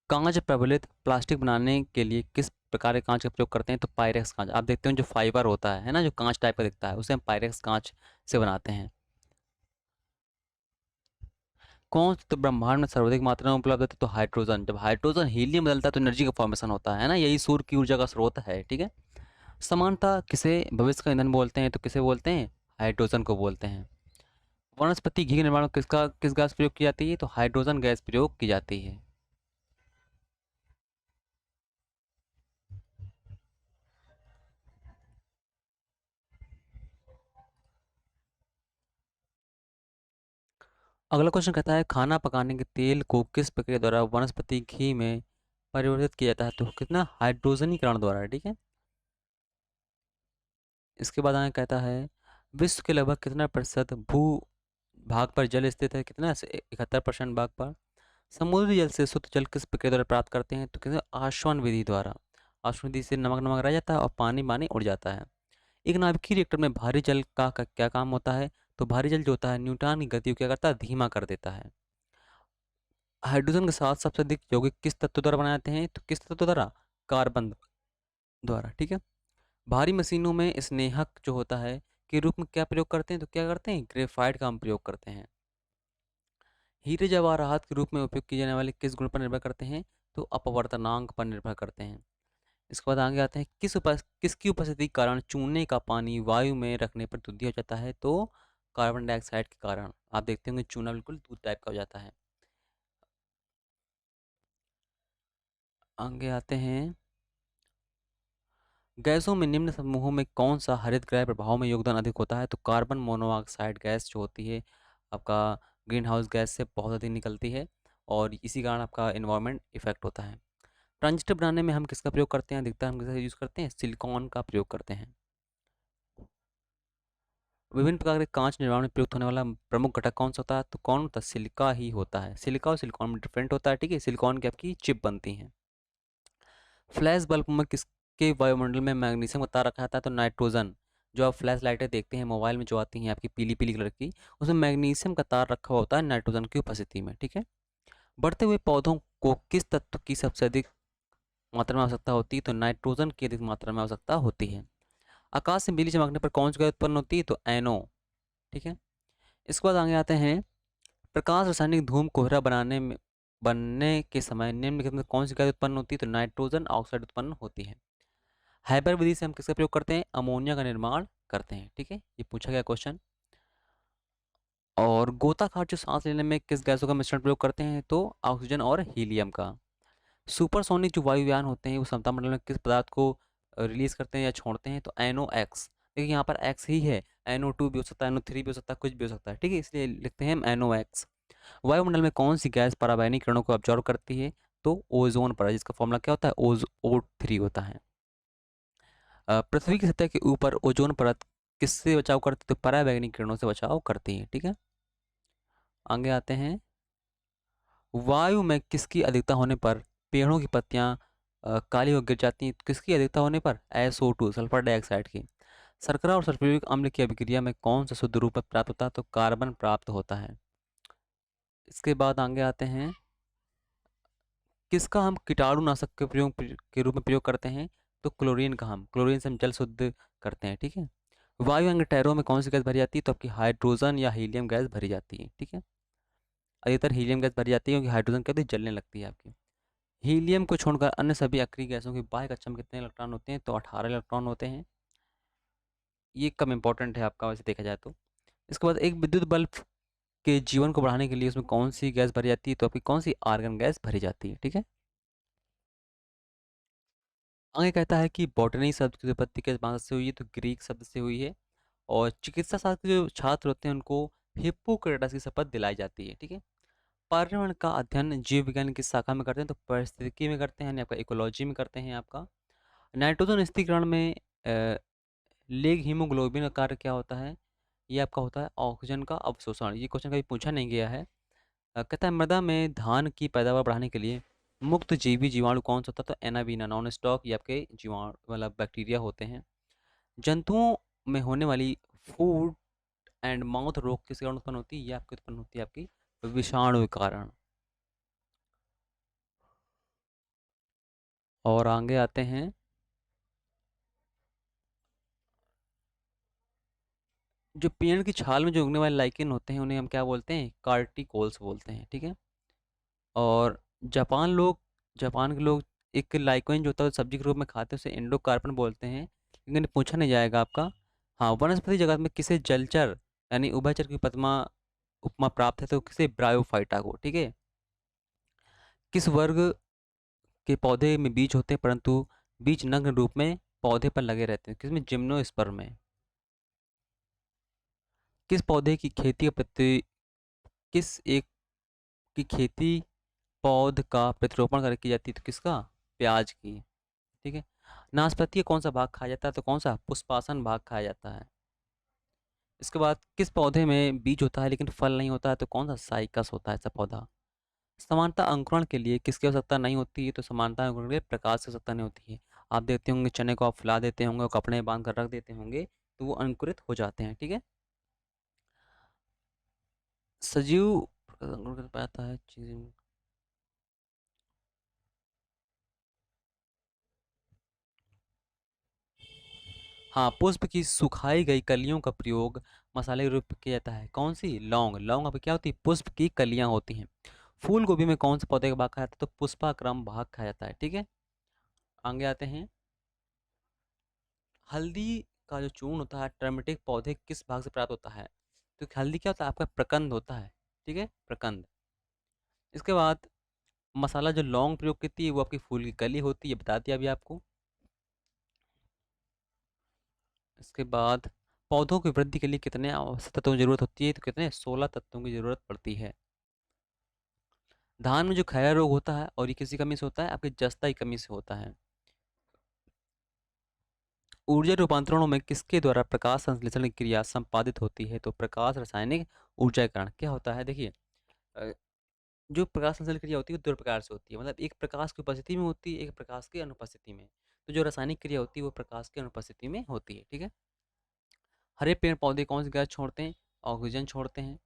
कांच प्रबलित प्लास्टिक बनाने के लिए किस प्रकार के कांच का प्रयोग करते हैं? तो पायरेक्स कांच। आप देखते हो जो फाइबर होता है ना, जो कांच टाइप का दिखता है उसे हम पायरेक्स कांच से बनाते हैं। कौन सा तो ब्रह्मांड में सर्वाधिक मात्रा में उपलब्ध है? तो हाइड्रोजन। जब हाइड्रोजन हीलियम बदलता है तो एनर्जी का फॉर्मेशन होता है ना, यही सूर्य की ऊर्जा का स्रोत है, ठीक है। समानता किसे भविष्य का ईंधन बोलते हैं? तो किसे बोलते हैं? हाइड्रोजन को बोलते हैं। वनस्पति घी के निर्माण में किस गैस प्रयोग की जाती है? तो हाइड्रोजन गैस प्रयोग की जाती है। अगला क्वेश्चन कहता है खाना पकाने के तेल को किस प्रक्रिया द्वारा वनस्पति घी में परिवर्तित किया जाता है? तो कितना? हाइड्रोजनीकरण द्वारा, ठीक है। इसके बाद आगे कहता है विश्व के लगभग कितना प्रतिशत भू भाग पर जल स्थित है? कितना? 71% भाग पर। समुद्री जल से शुद्ध जल किस प्रक्रिया द्वारा प्राप्त करते हैं? तो किसी आसवन विधि द्वारा। आसवन विधि से नमक नमक रह जाता है और पानी पानी उड़ जाता है। एक नाभिकीय रिएक्टर में भारी जल का क्या काम होता है? तो भारी जल जो होता है न्यूट्रॉन की गति को क्या करता है? धीमा कर देता है। हाइड्रोजन के साथ सबसे अधिक यौगिक किस तत्व द्वारा बनाए जाते हैं? तो किस तत्व द्वारा? कार्बन द्वारा, ठीक है। भारी मशीनों में स्नेहक जो होता है के रूप में क्या प्रयोग करते हैं? तो क्या करते हैं? ग्रेफाइट का हम प्रयोग करते हैं। हीरे जवाहरात के रूप में उपयोग किए जाने वाले किस गुण पर निर्भर करते हैं? तो अपवर्तनांक पर निर्भर करते हैं। इसके बाद आगे आते हैं, किसकी उपस्थिति के कारण चूने का पानी वायु में रखने पर दूधी हो जाता है? तो कार्बन डाइऑक्साइड के कारण। आप देखते होंगे चूना बिल्कुल दूध टाइप का हो जाता है। आगे आते हैं, गैसों में निम्न समूहों में कौन सा हरित गृह प्रभाव में योगदान अधिक होता है? तो कार्बन मोनोऑक्साइड गैस जो होती है आपका, ग्रीन हाउस गैस से बहुत अधिक निकलती है और इसी कारण आपका इन्वायरमेंट इफेक्ट होता है। ट्रांजिस्टर बनाने में हम किसका प्रयोग करते हैं? अधिकतर हम किसका यूज़ करते हैं? सिलिकॉन का प्रयोग करते हैं। विभिन्न प्रकार के कांच निर्माण में प्रयुक्त होने वाला प्रमुख घटक कौन सा होता है? तो कौन होता है? सिलिका ही होता है। सिलिका और सिलिकॉन में डिफरेंट होता है, ठीक है। सिलिकॉन की आपकी चिप बनती है। फ्लैश बल्ब में किसके वायुमंडल में मैग्नीशियम का तार रखा जाता है? तो नाइट्रोजन। जो आप फ्लैश लाइटें देखते हैं मोबाइल में जो आती हैं आपकी पीली पीली कलर की, उसमें मैग्नीशियम का तार रखा हुआ होता है नाइट्रोजन की उपस्थिति में, ठीक है। बढ़ते हुए पौधों को किस तत्व की सबसे अधिक मात्रा में आवश्यकता होती है? तो नाइट्रोजन की अधिक मात्रा में आवश्यकता होती है। आकाश से बिजली चमकने पर कौन सी गैस उत्पन्न होती है? तो एनो, ठीक है। इसके बाद आगे आते हैं, प्रकाश रासायनिक धूम कोहरा बनने के समय निम्नलिखित में कौन सी गैस उत्पन्न होती है? तो नाइट्रोजन ऑक्साइड उत्पन्न होती है। हाइपर विधि से हम किसका प्रयोग करते हैं? अमोनिया का निर्माण करते हैं, ठीक है। ये पूछा गया क्वेश्चन। और गोताखार जो सांस लेने में किस गैसों का मिश्रण प्रयोग करते हैं? तो ऑक्सीजन और हीलियम का। सुपरसोनिक जो वायुयान होते हैं वो समता मंडल में किस पदार्थ को रिलीज करते हैं या छोड़ते हैं? तो एनओ एक्स। देखिए यहाँ पर एक्स ही है, NO2 भी हो सकता है, NO3 भी हो सकता है, कुछ भी हो सकता है, ठीक है, इसलिए लिखते हैं हम NO एक्स। वायुमंडल में कौन सी गैस पराबैंगनी किरणों को अब्जॉर्ब करती है? तो ओजोन परत, जिसका फॉर्मूला क्या होता है? O3 होता है। पृथ्वी की सतह के ऊपर ओजोन परत किससे बचाव करती है? तो पराबैंगनी किरणों से बचाव करती है, ठीक है। आगे आते हैं, वायु में किसकी अधिकता होने पर पेड़ों की पत्तियां काली हो गिर जाती हैं? तो किसकी अधिकता होने पर? SO2 सल्फर डाइऑक्साइड की। शर्करा और सल्फ्यूरिक अम्ल की अभिक्रिया में कौन सा शुद्ध रूप प्राप्त होता है? तो कार्बन प्राप्त होता है। इसके बाद आगे आते हैं, किसका हम कीटाणुनाशक के रूप में प्रयोग करते हैं? तो क्लोरीन का। हम क्लोरीन से हम जल शुद्ध करते हैं, ठीक है। वायु अंग टायरों में कौन सी गैस भरी जाती है? तो आपकी हाइड्रोजन या हीलियम गैस भरी जाती है, ठीक है। अधिकतर हीलियम गैस भरी जाती है क्योंकि हाइड्रोजन क्या होती है? जलने लगती है आपकी। हीलियम को छोड़कर अन्य सभी अक्रिय गैसों की बाह्य कक्षा में कितने इलेक्ट्रॉन होते हैं? तो 18 इलेक्ट्रॉन होते हैं। ये कम इंपॉर्टेंट है आपका वैसे देखा जाए तो। इसके बाद, एक विद्युत बल्ब के जीवन को बढ़ाने के लिए उसमें कौन सी गैस भरी जाती है? तो आपकी कौन सी आर्गन गैस भरी जाती है, ठीक है। आगे कहता है कि बॉटनी शब्द की उत्पत्ति किस भाषा से हुई है? तो ग्रीक शब्द से हुई है। और चिकित्सा शास्त्र के जो छात्र होते हैं उनको हिप्पोक्रेटस की शपथ दिलाई जाती है, ठीक है। पर्यावरण का अध्ययन जीव विज्ञान की शाखा में करते हैं? तो पारिस्थितिकी में करते हैं, यानी आपका इकोलॉजी में करते हैं आपका। नाइट्रोजन स्थिरीकरण में लेग हीमोग्लोबिन का कार्य क्या होता है? ये आपका होता है ऑक्सीजन का अवशोषण। ये क्वेश्चन कभी पूछा नहीं गया है। कहता है, मृदा में धान की पैदावार बढ़ाने के लिए मुक्त जीवी जीवाणु कौन सा होता है? तो एनाबीना, नॉन स्टॉक, ये आपके जीवाणु मतलब बैक्टीरिया होते हैं। जंतुओं में होने वाली फूड एंड माउथ रोग किस कारण उत्पन्न होती है? ये आपकी उत्पन्न होती है आपकी विषाणु के कारण। और आगे आते हैं, जो पेड़ की छाल में जो उगने वाले लाइकेन होते हैं उन्हें हम क्या बोलते हैं? कार्टिकोल्स बोलते हैं, ठीक है। और जापान के लोग एक लाइकेन जो होता है सब्जी के रूप में खाते हैं, उसे एंडोकार्पन बोलते हैं, लेकिन पूछा नहीं जाएगा आपका। हाँ, वनस्पति जगत में किसे जलचर यानी उभयचर की उपमा प्राप्त है? तो किसे? ब्रायोफाइटा को, ठीक है। किस वर्ग के पौधे में बीज होते हैं परंतु बीज नग्न रूप में पौधे पर लगे रहते हैं? किसमें? जिम्नोस्पर्म में। किस पौधे की खेती का प्रति किस एक की खेती पौध का प्रतिरोपण करके की जाती है? तो किसका? प्याज की, ठीक है। नाशपाती का कौन सा भाग खाया जाता है? तो कौन सा? पुष्पासन भाग खाया जाता है। इसके बाद, किस पौधे में बीज होता है लेकिन फल नहीं होता है? तो कौन सा? साइकस होता है ऐसा पौधा। समानता अंकुरण के लिए किसकी आवश्यकता नहीं होती है? तो समानता अंकुरण के लिए प्रकाश की आवश्यकता नहीं होती है। आप देखते होंगे चने को आप फुला देते होंगे और कपड़े में बांध कर रख देते होंगे तो वो अंकुरित हो जाते हैं, ठीक है। सजीव अंकुरण कर पाता है चीज़। हाँ, पुष्प की सुखाई गई कलियों का प्रयोग मसाले के रूप में किया जाता है? कौन सी? लौंग। लौंग अब क्या होती है? पुष्प की कलियां होती हैं। फूल गोभी में कौन से पौधे का भाग खाया जाता है? तो पुष्पाक्रम भाग खाया जाता है। ठीक है, आगे आते हैं। हल्दी का जो चूर्ण होता है टर्मेटिक पौधे किस भाग से प्राप्त होता है? तो हल्दी क्या होता है? आपका प्रकंद होता है। ठीक है, प्रकंद। इसके बाद मसाला जो लौंग प्रयोग करती है वो आपकी फूल की कली होती है, बता दिया अभी आपको। इसके बाद पौधों की वृद्धि के लिए कितने आवश्यक तत्वों की जरूरत होती है? तो कितने? 16 तत्वों की जरूरत पड़ती है। धान में जो खैरा रोग होता है और ये किसी कमी से होता है? आपकी जस्ता की कमी से होता है। ऊर्जा रूपांतरणों में किसके द्वारा प्रकाश संश्लेषण की क्रिया संपादित होती है? तो प्रकाश रासायनिक ऊर्जाकरण। क्या होता है? देखिए, अ, जो प्रकाश संश्लेषण क्रिया होती है वो दो प्रकार से होती है, मतलब एक प्रकाश की उपस्थिति में होती है, एक प्रकाश की अनुपस्थिति में। तो जो रासायनिक क्रिया होती है वो प्रकाश की अनुपस्थिति में होती है। ठीक है, हरे पेड़ पौधे कौन सी गैस छोड़ते हैं? ऑक्सीजन छोड़ते हैं।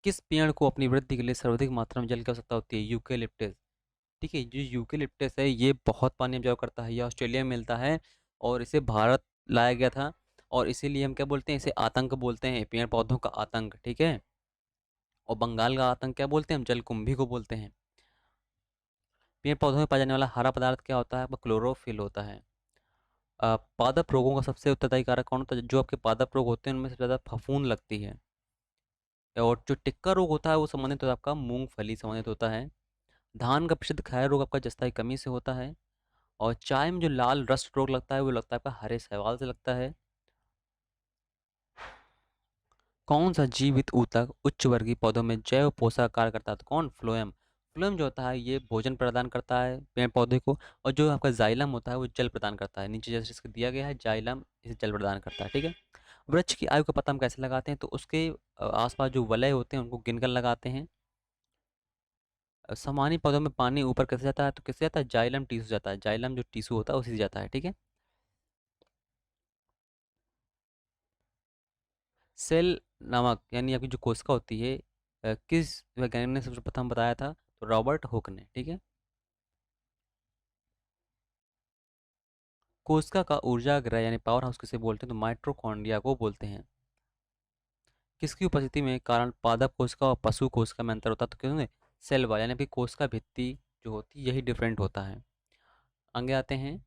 किस पेड़ को अपनी वृद्धि के लिए सर्वाधिक मात्रा में जल की आवश्यकता होती है? यूकेलिप्टस। ठीक है, जो यूकेलिप्टस है ये बहुत पानी ऑब्जर्व करता है, ये ऑस्ट्रेलिया में मिलता है और इसे भारत लाया गया था। और इसीलिए हम क्या बोलते हैं? इसे आतंक बोलते हैं, पेड़ पौधों का आतंक। ठीक है, और बंगाल का आतंक क्या बोलते हैं? हम जलकुंभी को बोलते हैं। पेड़ पौधों में पाया जाने वाला हरा पदार्थ क्या होता है? आपका क्लोरोफिल होता है। पादप रोगों का सबसे उत्तरदायी कारक कौन होता है? जो आपके पादप रोग होते हैं उनमें सबसे ज़्यादा फफूंद लगती है। और जो टिक्का रोग होता है वो संबंधित होता है आपका मूंगफली संबंधित होता है। धान का प्रसिद्ध क्षय रोग आपका जस्ता की कमी से होता है। और चाय में जो लाल रस्ट रोग लगता है वो लगता है आपका हरे शैवाल से लगता है। कौन सा जीवित ऊतक उच्च वर्गीय पौधों में जैव पोषक कार्य करता है? तो कौन? फ्लोएम। फ्लोएम जो होता है ये भोजन प्रदान करता है पेड़ पौधे को। और जो आपका जाइलम होता है वो जल प्रदान करता है। नीचे जैसे इसको दिया गया है, जाइलम इसे जल प्रदान करता है। ठीक है, वृक्ष की आयु का पता हम कैसे लगाते हैं? तो उसके आसपास जो वलय होते हैं उनको गिनकर लगाते हैं। सामान्य पौधों में पानी ऊपर कैसे जाता है? तो किससे जाता है? जाइलम टिश्यू जाता है। जाइलम जो टिश्यू होता है उसी से जाता है। ठीक है, सेल नामक यानी आपकी जो कोशिका होती है किस वैज्ञानिक ने सबसे प्रथम बताया था? तो रॉबर्ट हुक ने। ठीक है, कोशिका का ऊर्जा ग्रह यानी पावर हाउस किसे बोलते हैं? तो माइटोकॉन्ड्रिया को बोलते हैं। किसकी उपस्थिति में कारण पादप कोशिका और पशु कोशिका में अंतर होता है? तो क्यों? सेल वॉल यानी कि कोशिका भित्ति जो होती है यही डिफरेंट होता है। आगे आते हैं।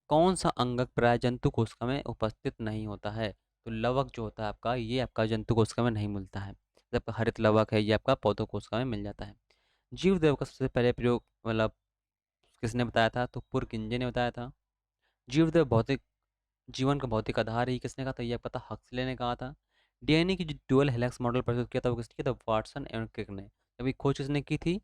कौन सा अंगक प्राय जंतु कोशिका में उपस्थित नहीं होता है? तो लवक जो होता है आपका ये आपका जंतु कोशिका में नहीं मिलता है। जब हरित लवक है ये आपका पौधों कोशिका में मिल जाता है। जीवदेव का सबसे पहले प्रयोग मतलब किसने बताया था? तो पुरकिंजे ने बताया था। जीवदेव भौतिक जीवन का भौतिक आधार ही किसने कहा था? ये पता हक्सले ने कहा था। डीएनए की जो ड्यूअल हेलिक्स मॉडल प्रस्तुत किया था वो किसने किया था? वाटसन एंड क्रिक ने। अभी खोज किसने की थी?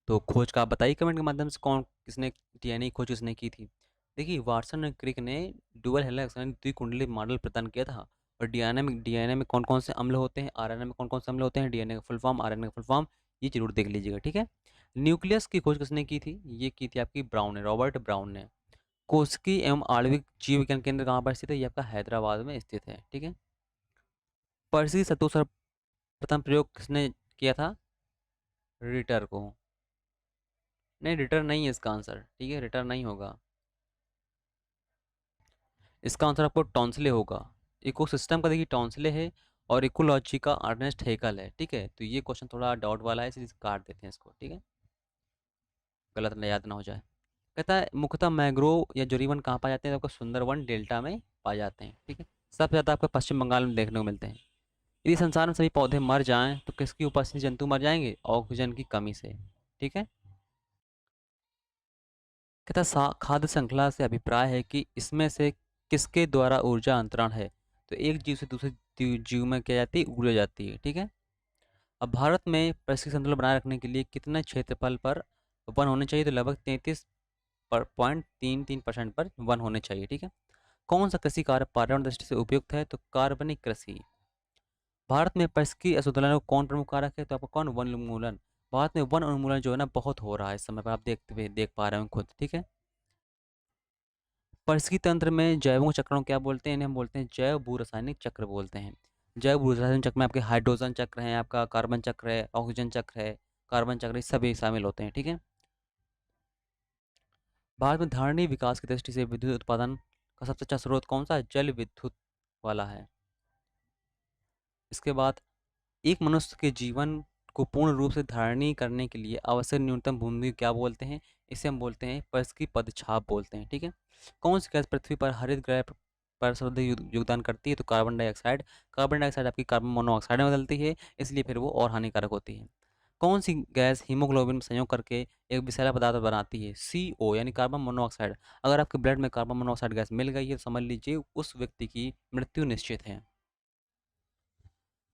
तो खोज का आप बताइए कमेंट के माध्यम से, कौन किसने डीएनए की खोज किसने की थी? देखिए, वाटसन एंड क्रिक ने ड्यूअल हेलिक्स यानी द्विकुंडली मॉडल प्रदान किया था। और डीएनए में कौन कौन से अम्ल होते हैं, आरएनए में कौन कौन से अम्ल होते हैं, डीएनए का फुल फॉर्म, आरएनए का फुल फॉर्म, ये जरूर देख लीजिएगा। ठीक है, न्यूक्लियस की खोज किसने की थी? ये की थी आपकी ब्राउन ने, रॉबर्ट ब्राउन ने। कोस्की एवं आणविक जीव विज्ञान केंद्र कहाँ पर स्थित है? ये आपका हैदराबाद में स्थित है। ठीक है, पर्सी सत्तू सर्वप्रथम प्रयोग किसने किया था? रिटर को। नहीं, रिटर नहीं है इसका आंसर। ठीक है, रिटर नहीं होगा। इसका आंसर आपको टॉन्सले होगा। इकोसिस्टम का देखिए टॉन्सले है और इकोलॉजी का अर्नेस्ट हेकल है। ठीक है, तो ये क्वेश्चन थोड़ा डाउट वाला है इसलिए काट देते हैं इसको। ठीक है, गलत ना याद ना हो जाए। कहता है मुख्यतः मैंग्रोव या जो रिवन कहाँ पाए जाते हैं? तो आपको सुंदरवन डेल्टा में पाए जाते हैं। ठीक है, सबसे ज़्यादा आपको पश्चिम बंगाल में देखने को मिलते हैं। यदि संसार में सभी पौधे मर जाएं तो किसकी उपस्थिति से जंतु मर जाएंगे? ऑक्सीजन की कमी से। ठीक है, कहता खाद्य श्रृंखला से अभिप्राय है कि इसमें से किसके द्वारा ऊर्जा अंतरण है? तो एक जीव से दूसरे जीव में क्या जाती है? ऊर्जा जाती है। ठीक है, अब भारत में परिस्थिति संतुलन बनाए रखने के लिए कितने क्षेत्रफल पर वन होने चाहिए? तो लगभग 33.33% पर वन होने चाहिए। ठीक है, कौन सा कृषि कार्य पर्यावरण दृष्टि से उपयुक्त है? तो कार्बनिक कृषि। भारत में परिस्थिति असंतुलन को कौन प्रमुख कारक है? तो आपको कौन? वन उन्मूलन। भारत में वन उन्मूलन जो है ना बहुत हो रहा है इस समय पर, आप देखते हुए देख पा रहे हो खुद। ठीक है, परिस्थिति तंत्र में जैवों चक्रों क्या बोलते हैं? इन्हें हम बोलते हैं जैव भू रासायनिक चक्र बोलते हैं। जैव ऊर्जा संचयन चक्र में आपके हाइड्रोजन चक्र हैं, आपका कार्बन चक्र है, ऑक्सीजन चक्र है, कार्बन चक्र, ये सभी शामिल होते हैं। ठीक है। भारत में धारणीय विकास की दृष्टि से विद्युत उत्पादन का सबसे अच्छा स्रोत कौन सा है? जल विद्युत वाला है। इसके बाद एक मनुष्य के जीवन को पूर्ण रूप से धारणीय करने के लिए आवश्यक न्यूनतम भूमि क्या बोलते हैं? इसे हम बोलते हैं परस की पदछाप बोलते हैं। ठीक है। कौन सी गैस पृथ्वी पर हरित ग्रह पर सर्वाधिक योगदान करती है? तो कार्बन डाइऑक्साइड। कार्बन डाइऑक्साइड आपकी कार्बन मोनोऑक्साइड में बदलती है, इसलिए फिर वो और हानिकारक होती है। कौन सी गैस हीमोग्लोबिन में संयोग करके एक विषैला पदार्थ बनाती है? CO यानी कार्बन मोनोऑक्साइड। अगर आपके ब्लड में कार्बन मोनोऑक्साइड गैस मिल गई है तो समझ लीजिए उस व्यक्ति की मृत्यु निश्चित है।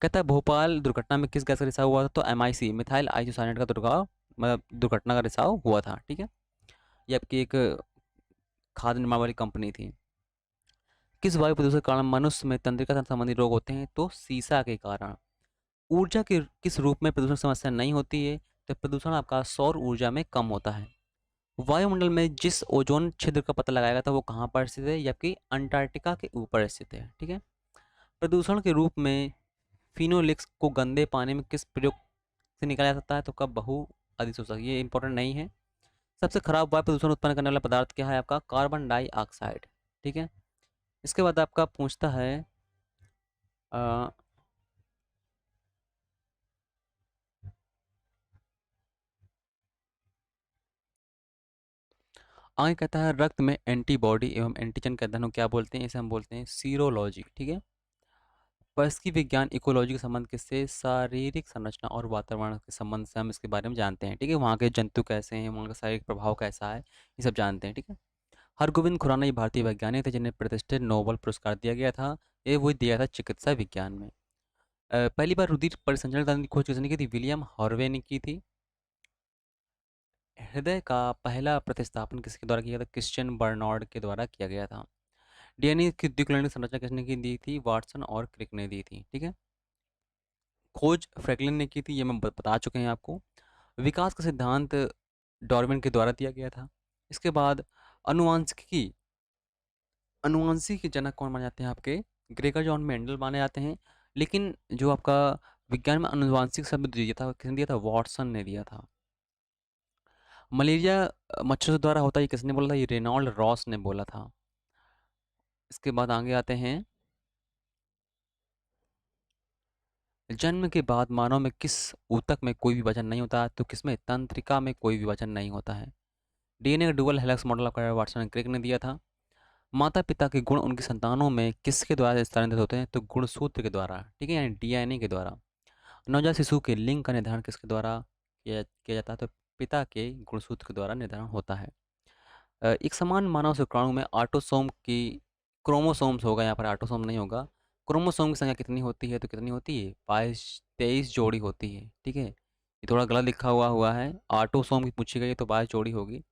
कहता है भोपाल दुर्घटना में किस गैस का रिसाव हुआ था? तो MIC मिथाइल आइसोसाइनेट का दुर्गाव मतलब दुर्घटना का रिसाव हुआ था। ठीक है। ये आपकी एक खाद्य निर्माण वाली कंपनी थी। किस वायु प्रदूषण के कारण मनुष्य में तंत्रिका संबंधी रोग होते हैं? तो सीसा के कारण। ऊर्जा के किस रूप में प्रदूषण समस्या नहीं होती है? तो प्रदूषण आपका सौर ऊर्जा में कम होता है। वायुमंडल में जिस ओजोन छिद्र का पता लगाया गया था वो कहाँ पर स्थित है? जबकि अंटार्कटिका के ऊपर स्थित है। ठीक है। प्रदूषण के रूप में फिनोलिक्स को गंदे पानी में किस प्रयोग से निकाला जा सकता है? तो कब बहु अधिशोषक। ये इंपॉर्टेंट नहीं है। सबसे खराब वायु प्रदूषण उत्पन्न करने वाला पदार्थ क्या है? आपका कार्बन डाइऑक्साइड। ठीक है। इसके बाद आपका पूछता है अ, आगे कहता है रक्त में एंटीबॉडी एवं एंटीजन के अध्ययन को क्या बोलते हैं? इसे हम बोलते हैं सीरोलॉजी। ठीक है। परिस्थिति विज्ञान इकोलॉजी का संबंध किससे? शारीरिक संरचना और वातावरण के संबंध से हम इसके बारे में जानते हैं। ठीक है। वहाँ के जंतु कैसे हैं, वहाँ का शारीरिक प्रभाव कैसा है, ये सब जानते हैं। ठीक है। हरगोविंद खुराना ये भारतीय वैज्ञानिक थे जिन्हें प्रतिष्ठित नोबेल पुरस्कार दिया गया था। ये वो दिया था चिकित्सा विज्ञान में। पहली बार रुधिर परिसंचरण तंत्र की खोज किसने की थी? विलियम हार्वे ने की थी। हृदय का पहला प्रतिस्थापन किसके द्वारा किया गया था? क्रिश्चियन बर्नार्ड के द्वारा किया गया था। DNA की द्विकुलनिक संरचना किसने की दी थी? वाटसन और क्रिक ने दी थी। ठीक है। खोज फ्रैंकलिन ने की थी, ये मैं बता चुके हैं आपको। विकास का सिद्धांत डार्विन के द्वारा दिया गया था। इसके बाद अनुवांशिकी अनुवांशिकी के जनक कौन माने जाते हैं? आपके ग्रेगर जॉन मेंडल माने जाते हैं। लेकिन जो आपका विज्ञान में अनुवांशिक शब्द दिया था किसने दिया था? वॉटसन ने दिया था। मलेरिया मच्छरों द्वारा होता है, ये किसने बोला था? ये रेनॉल्ड रॉस ने बोला था। इसके बाद आगे आते हैं। जन्म के बाद मानव में किस ऊतक में कोई भी वजन नहीं होता? तो किसमें? तंत्रिका में कोई भी वजन नहीं होता है। DNA का डुअल हेलिक्स मॉडल आपका वाटसन एंड क्रिक ने दिया था। माता पिता के गुण उनकी संतानों में किसके द्वारा स्थानांतरित होते हैं? तो गुणसूत्र के द्वारा। ठीक है, यानी DNA के द्वारा। नवजात शिशु के लिंग का निर्धारण किसके द्वारा किया किया जाता है? तो पिता के गुणसूत्र के द्वारा निर्धारण होता है। एक समान मानव शुक्राणु में ऑटोसोम की क्रोमोसोम्स होगा, यहाँ पर ऑटोसोम नहीं होगा। क्रोमोसोम की संख्या कितनी होती है? तो कितनी होती है? 22 जोड़ी होती है। ठीक है। ये थोड़ा गलत लिखा हुआ है। ऑटोसोम की पूछी गई है तो 22 जोड़ी होगी।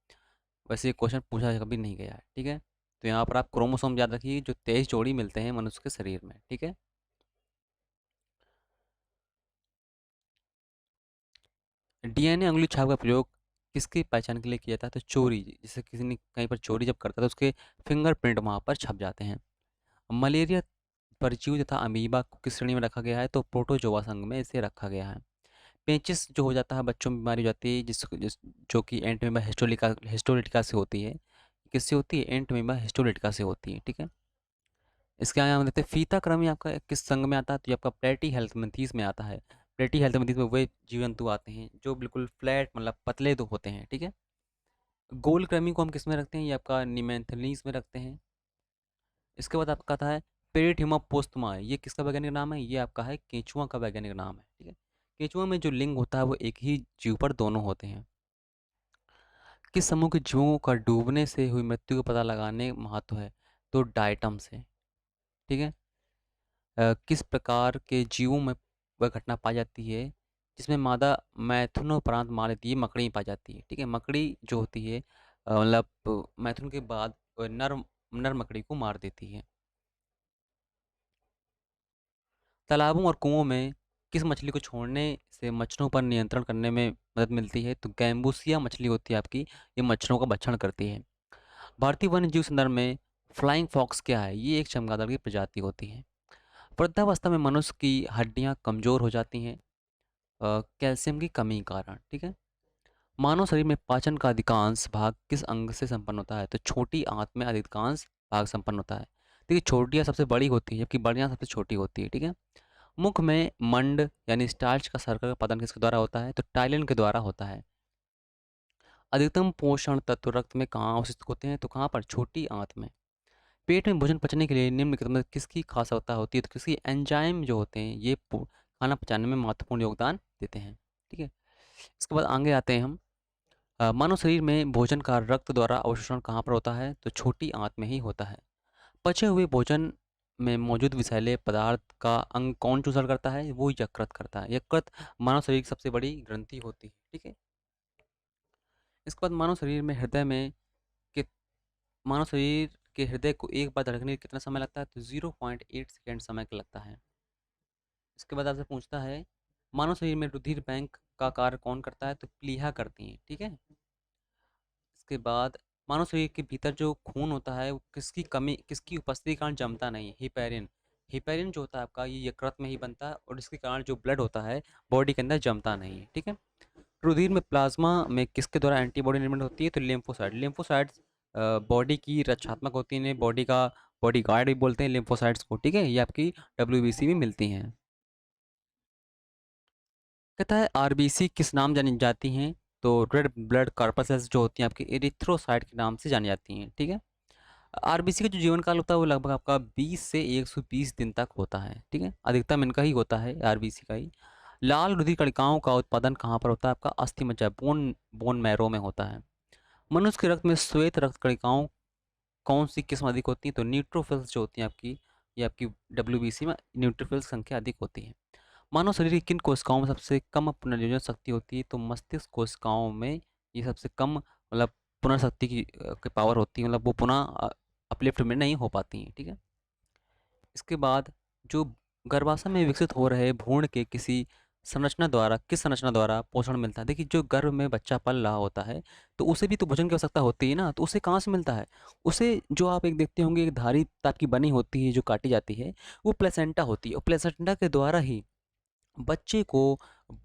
वैसे ये क्वेश्चन पूछा कभी नहीं गया है। ठीक है। तो यहाँ पर आप क्रोमोसोम याद रखिए, जो 23 जोड़ी मिलते हैं मनुष्य के शरीर में। ठीक है। DNA अंगुली छाप का प्रयोग किसकी पहचान के लिए किया जाता है? तो चोरी, जैसे किसी ने कहीं पर चोरी जब करता है तो उसके फिंगरप्रिंट वहाँ पर छप जाते हैं। मलेरिया परजीवी तथा अमीबा को किस श्रेणी में रखा गया है? तो प्रोटोजोआ संघ में इसे रखा गया है। पेचिस जो हो जाता है बच्चों में बीमारी हो जाती है जो कि एंटमीबा हिस्टोलिटिका से होती है। किससे होती है? एंटमीबा हिस्टोलिटिका से होती है। ठीक है। इसके आगे हम देखते हैं फीता क्रमी आपका किस संघ में आता है? तो ये आपका प्लेटी हेल्थमेंथीज में आता है। प्लेटी हेल्थमेंथीज में वे जीव जंतु आते हैं जो बिल्कुल फ्लैट मतलब पतले तो होते हैं। ठीक है। गोल क्रमी को हम किस में रखते हैं? ये आपका निमेंथलीज में रखते हैं। इसके बाद आपका आता है पेरिटिमा पोस्टमा, ये किसका वैज्ञानिक नाम है? ये आपका है केंचुआ का वैज्ञानिक नाम है। ठीक है। केंचुआ में जो लिंग होता है वो एक ही जीव पर दोनों होते हैं। किस समूह के जीवों का डूबने से हुई मृत्यु का पता लगाने महत्व है? तो डायटम से। ठीक है। किस प्रकार के जीवों में वह घटना पाई जाती है जिसमें मादा मैथुनोपरांत मार देती है? मकड़ी पाई जाती है। ठीक है। मकड़ी जो होती है मतलब मैथुन के बाद नर नर मकड़ी को मार देती है। तालाबों और कुओं में किस मछली को छोड़ने से मच्छरों पर नियंत्रण करने में मदद मिलती है? तो गैम्बूसिया मछली होती है आपकी, ये मच्छरों का भक्षण करती है। भारतीय वन्य जीव संदर्भ में फ्लाइंग फॉक्स क्या है? ये एक चमगादड़ की प्रजाति होती है। वृद्धावस्था में मनुष्य की हड्डियां कमज़ोर हो जाती हैं कैल्शियम की कमी के कारण, ठीक है। मानव शरीर में पाचन का अधिकांश भाग किस अंग से संपन्न होता है? तो छोटी आंत में अधिकांश भाग संपन्न होता है। देखिए छोटी आंत सबसे बड़ी होती है जबकि बड़ी आंत सबसे छोटी होती है, ठीक है। मुख में मंड यानी स्टार्च का सर्कल का उत्पादन किसके द्वारा होता है? तो टाइलिन के द्वारा होता है। अधिकतम पोषण तत्व रक्त में कहाँ अवशोषित होते हैं? तो कहाँ पर? छोटी आंत में। पेट में भोजन पचने के लिए निम्नलिखित में किसकी खास आवश्यकता होती है? तो किसकी एंजाइम जो होते हैं ये खाना पचाने में महत्वपूर्ण योगदान देते हैं, ठीक है। इसके बाद आगे आते हैं हम। मानव शरीर में भोजन का रक्त द्वारा अवशोषण कहाँ पर होता है? तो छोटी आंत में ही होता है। पचे हुए भोजन में मौजूद विषैले पदार्थ का अंग कौन चूषण करता है? वो यकृत करता है। यकृत मानव शरीर की सबसे बड़ी ग्रंथि होती है, ठीक है। इसके बाद कि मानव शरीर के हृदय को एक बार धड़कने में कितना समय लगता है? तो 0.8 सेकेंड समय का लगता है। इसके बाद आपसे पूछता है मानव शरीर में रुधिर बैंक का कार्य कौन करता है? तो प्लीहा करती है, ठीक है। इसके बाद मानव शरीर के भीतर जो खून होता है वो किसकी उपस्थिति के कारण जमता नहीं है? हिपेरिन। हिपेरिन जो होता है आपका ये यकृत में ही बनता है और इसके कारण जो ब्लड होता है बॉडी के अंदर जमता नहीं है, ठीक है। रुधिर में प्लाज्मा में किसके द्वारा एंटीबॉडी निर्मित होती है? तो लिम्फोसाइट। लिम्फोसाइट्स बॉडी की रक्षात्मक होती हैं, बॉडी गार्ड भी बोलते हैं लिम्फोसाइट्स को, ठीक है। ये आपकी डब्ल्यूबीसी में मिलती हैं। कहता है आरबीसी किस नाम जानी जाती हैं? तो रेड ब्लड कॉर्पसेस जो होती हैं आपकी एरिथ्रोसाइट के नाम से जानी जाती हैं, ठीक है। आरबीसी का जो जीवन काल होता है वो लगभग आपका 20 से 120 दिन तक होता है, ठीक है। अधिकतम इनका ही होता है आरबीसी का ही। लाल रुधिर कणिकाओं का उत्पादन कहाँ पर होता है? आपका अस्थि मज्जा बोन बोन मैरो में होता है। मनुष्य के रक्त में श्वेत रक्त कणिकाओं कौन सी किस्म अधिक होती है? तो न्यूट्रोफिल्स जो होती हैं आपकी ये आपकी डब्ल्यूबीसी में न्यूट्रोफिल्स संख्या अधिक होती है। मानव शरीर की किन कोशिकाओं में सबसे कम पुनर्योजन शक्ति होती है? तो मस्तिष्क कोशिकाओं में ये सबसे कम मतलब पुनर्शक्ति की पावर होती है, मतलब वो पुनः अपलिफ्ट में नहीं हो पाती हैं, ठीक है। इसके बाद जो गर्भाशय में विकसित हो रहे भ्रूण के किस संरचना द्वारा पोषण मिलता है? देखिए जो गर्भ में बच्चा पल रहा होता है तो उसे भी तो भोजन की आवश्यकता होती है ना, तो उसे कहाँ से मिलता है? उसे जो आप एक देखते होंगे एक धारी टाइप की बनी होती है जो काटी जाती है वो प्लेसेंटा होती है और प्लेसेंटा के द्वारा ही बच्चे को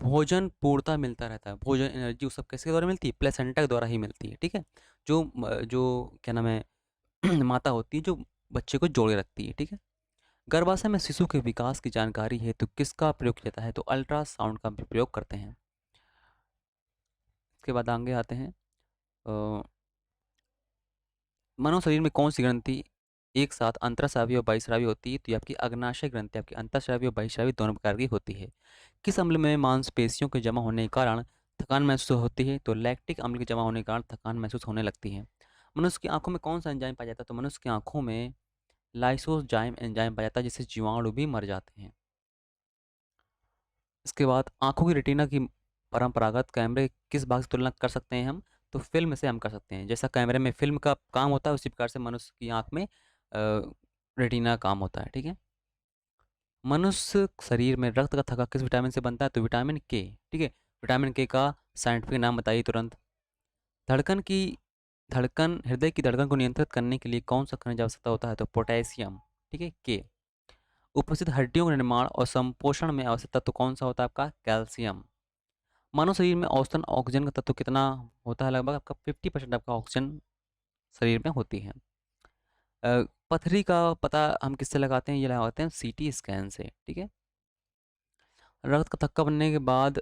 भोजन पूर्णतः मिलता रहता है। भोजन एनर्जी वो सब किसके द्वारा मिलती है? प्लेसेंटा के द्वारा ही मिलती है, ठीक है। जो क्या नाम है माता होती है जो बच्चे को जोड़े रखती है, ठीक है। गर्भाशय में शिशु के विकास की जानकारी है तो किसका प्रयोग किया जाता है? तो अल्ट्रासाउंड का भी प्रयोग करते हैं। इसके बाद आगे आते हैं। अ, मानव शरीर में कौन सी ग्रंथि एक साथ अंतःस्रावी और बहिःस्रावी होती है? तो ये आपकी अग्नाशय ग्रंथि आपकी अंतःस्रावी और बहिःस्रावी दोनों प्रकार की होती है। किस अम्ल में मांसपेशियों के जमा होने के कारण थकान महसूस होती है? तो लैक्टिक अम्ल के जमा होने के कारण थकान महसूस होने लगती है। मनुष्य की आंखों में कौन सा एंजाइम पाया जाता है? तो मनुष्य की आंखों में लाइसोजाइम एंजाइम पाया जाता है जिससे जीवाणु भी मर जाते हैं। इसके बाद आंखों की रेटिना की परंपरागत कैमरे किस भाग से तुलना कर सकते हैं हम? तो फिल्म से हम कर सकते हैं। जैसा कैमरे में फिल्म का काम होता है उसी प्रकार से मनुष्य की आंख में रेटिना काम होता है, ठीक है। मनुष्य शरीर में रक्त का थक्का किस विटामिन से बनता है? तो विटामिन के, ठीक है। विटामिन के का साइंटिफिक नाम बताइए तुरंत। धड़कन की हृदय की धड़कन को नियंत्रित करने के लिए कौन सा खनिज आवश्यकता होता है? तो पोटेशियम, ठीक है, के। उपस्थित हड्डियों के निर्माण और संपोषण में आवश्यक तत्व कौन सा होता है? आपका कैल्शियम। मानव शरीर में औसतन ऑक्सीजन का तत्व कितना होता है? लगभग आपका 50% आपका ऑक्सीजन शरीर में होती है। पथरी का पता हम किससे लगाते हैं? ये लगाते हैं सीटी स्कैन से, ठीक है। रक्त का थक्का बनने के बाद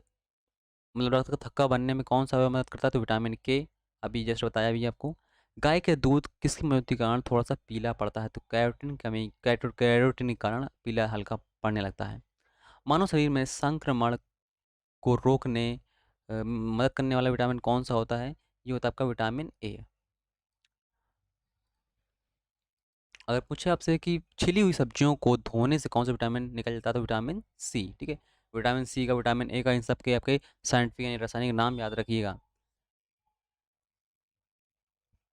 मतलब रक्त का थक्का बनने में कौन सा अवयव मदद करता है? तो विटामिन के, अभी जस्ट बताया भी आपको। गाय के दूध किसकी मृत्यु के कारण थोड़ा सा पीला पड़ता है? तो कैरोटीन के कारण पीला हल्का पड़ने लगता है। मानव शरीर में संक्रमण को रोकने मदद करने वाला विटामिन कौन सा होता है? ये होता है आपका विटामिन ए। अगर पूछे आपसे कि छिली हुई सब्जियों को धोने से कौन सा विटामिन निकल जाता है? तो विटामिन सी, ठीक है। विटामिन सी का विटामिन ए का इन सब के आपके साइंटिफिक यानी रासायनिक नाम याद रखिएगा।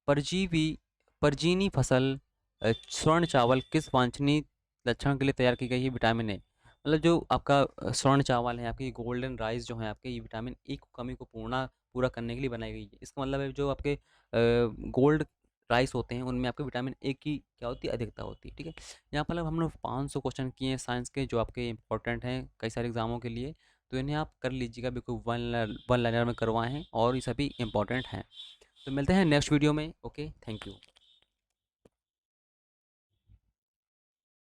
परजीवी परजीनी फसल स्वर्ण चावल किस वांछनीय लक्षण के लिए तैयार की गई है? Vitamin A. मतलब जो आपका स्वर्ण चावल है आपकी गोल्डन राइस जो है आपके ये विटामिन ए की कमी को पूरा करने के लिए बनाई गई है। इसका मतलब है जो आपके गोल्ड राइस होते हैं उनमें आपके विटामिन ए की क्या होती है, अधिकता होती है। ठीक है, यहाँ पर हम लोग 500 क्वेश्चन किए हैं साइंस के जो आपके इंपॉर्टेंट हैं कई सारे एग्जामों के लिए, तो इन्हें आप कर लीजिएगा, बिल्कुल वन लाइनर में करवाए हैं और ये सभी इंपॉर्टेंट हैं। तो मिलते हैं नेक्स्ट वीडियो में। Okay, thank you.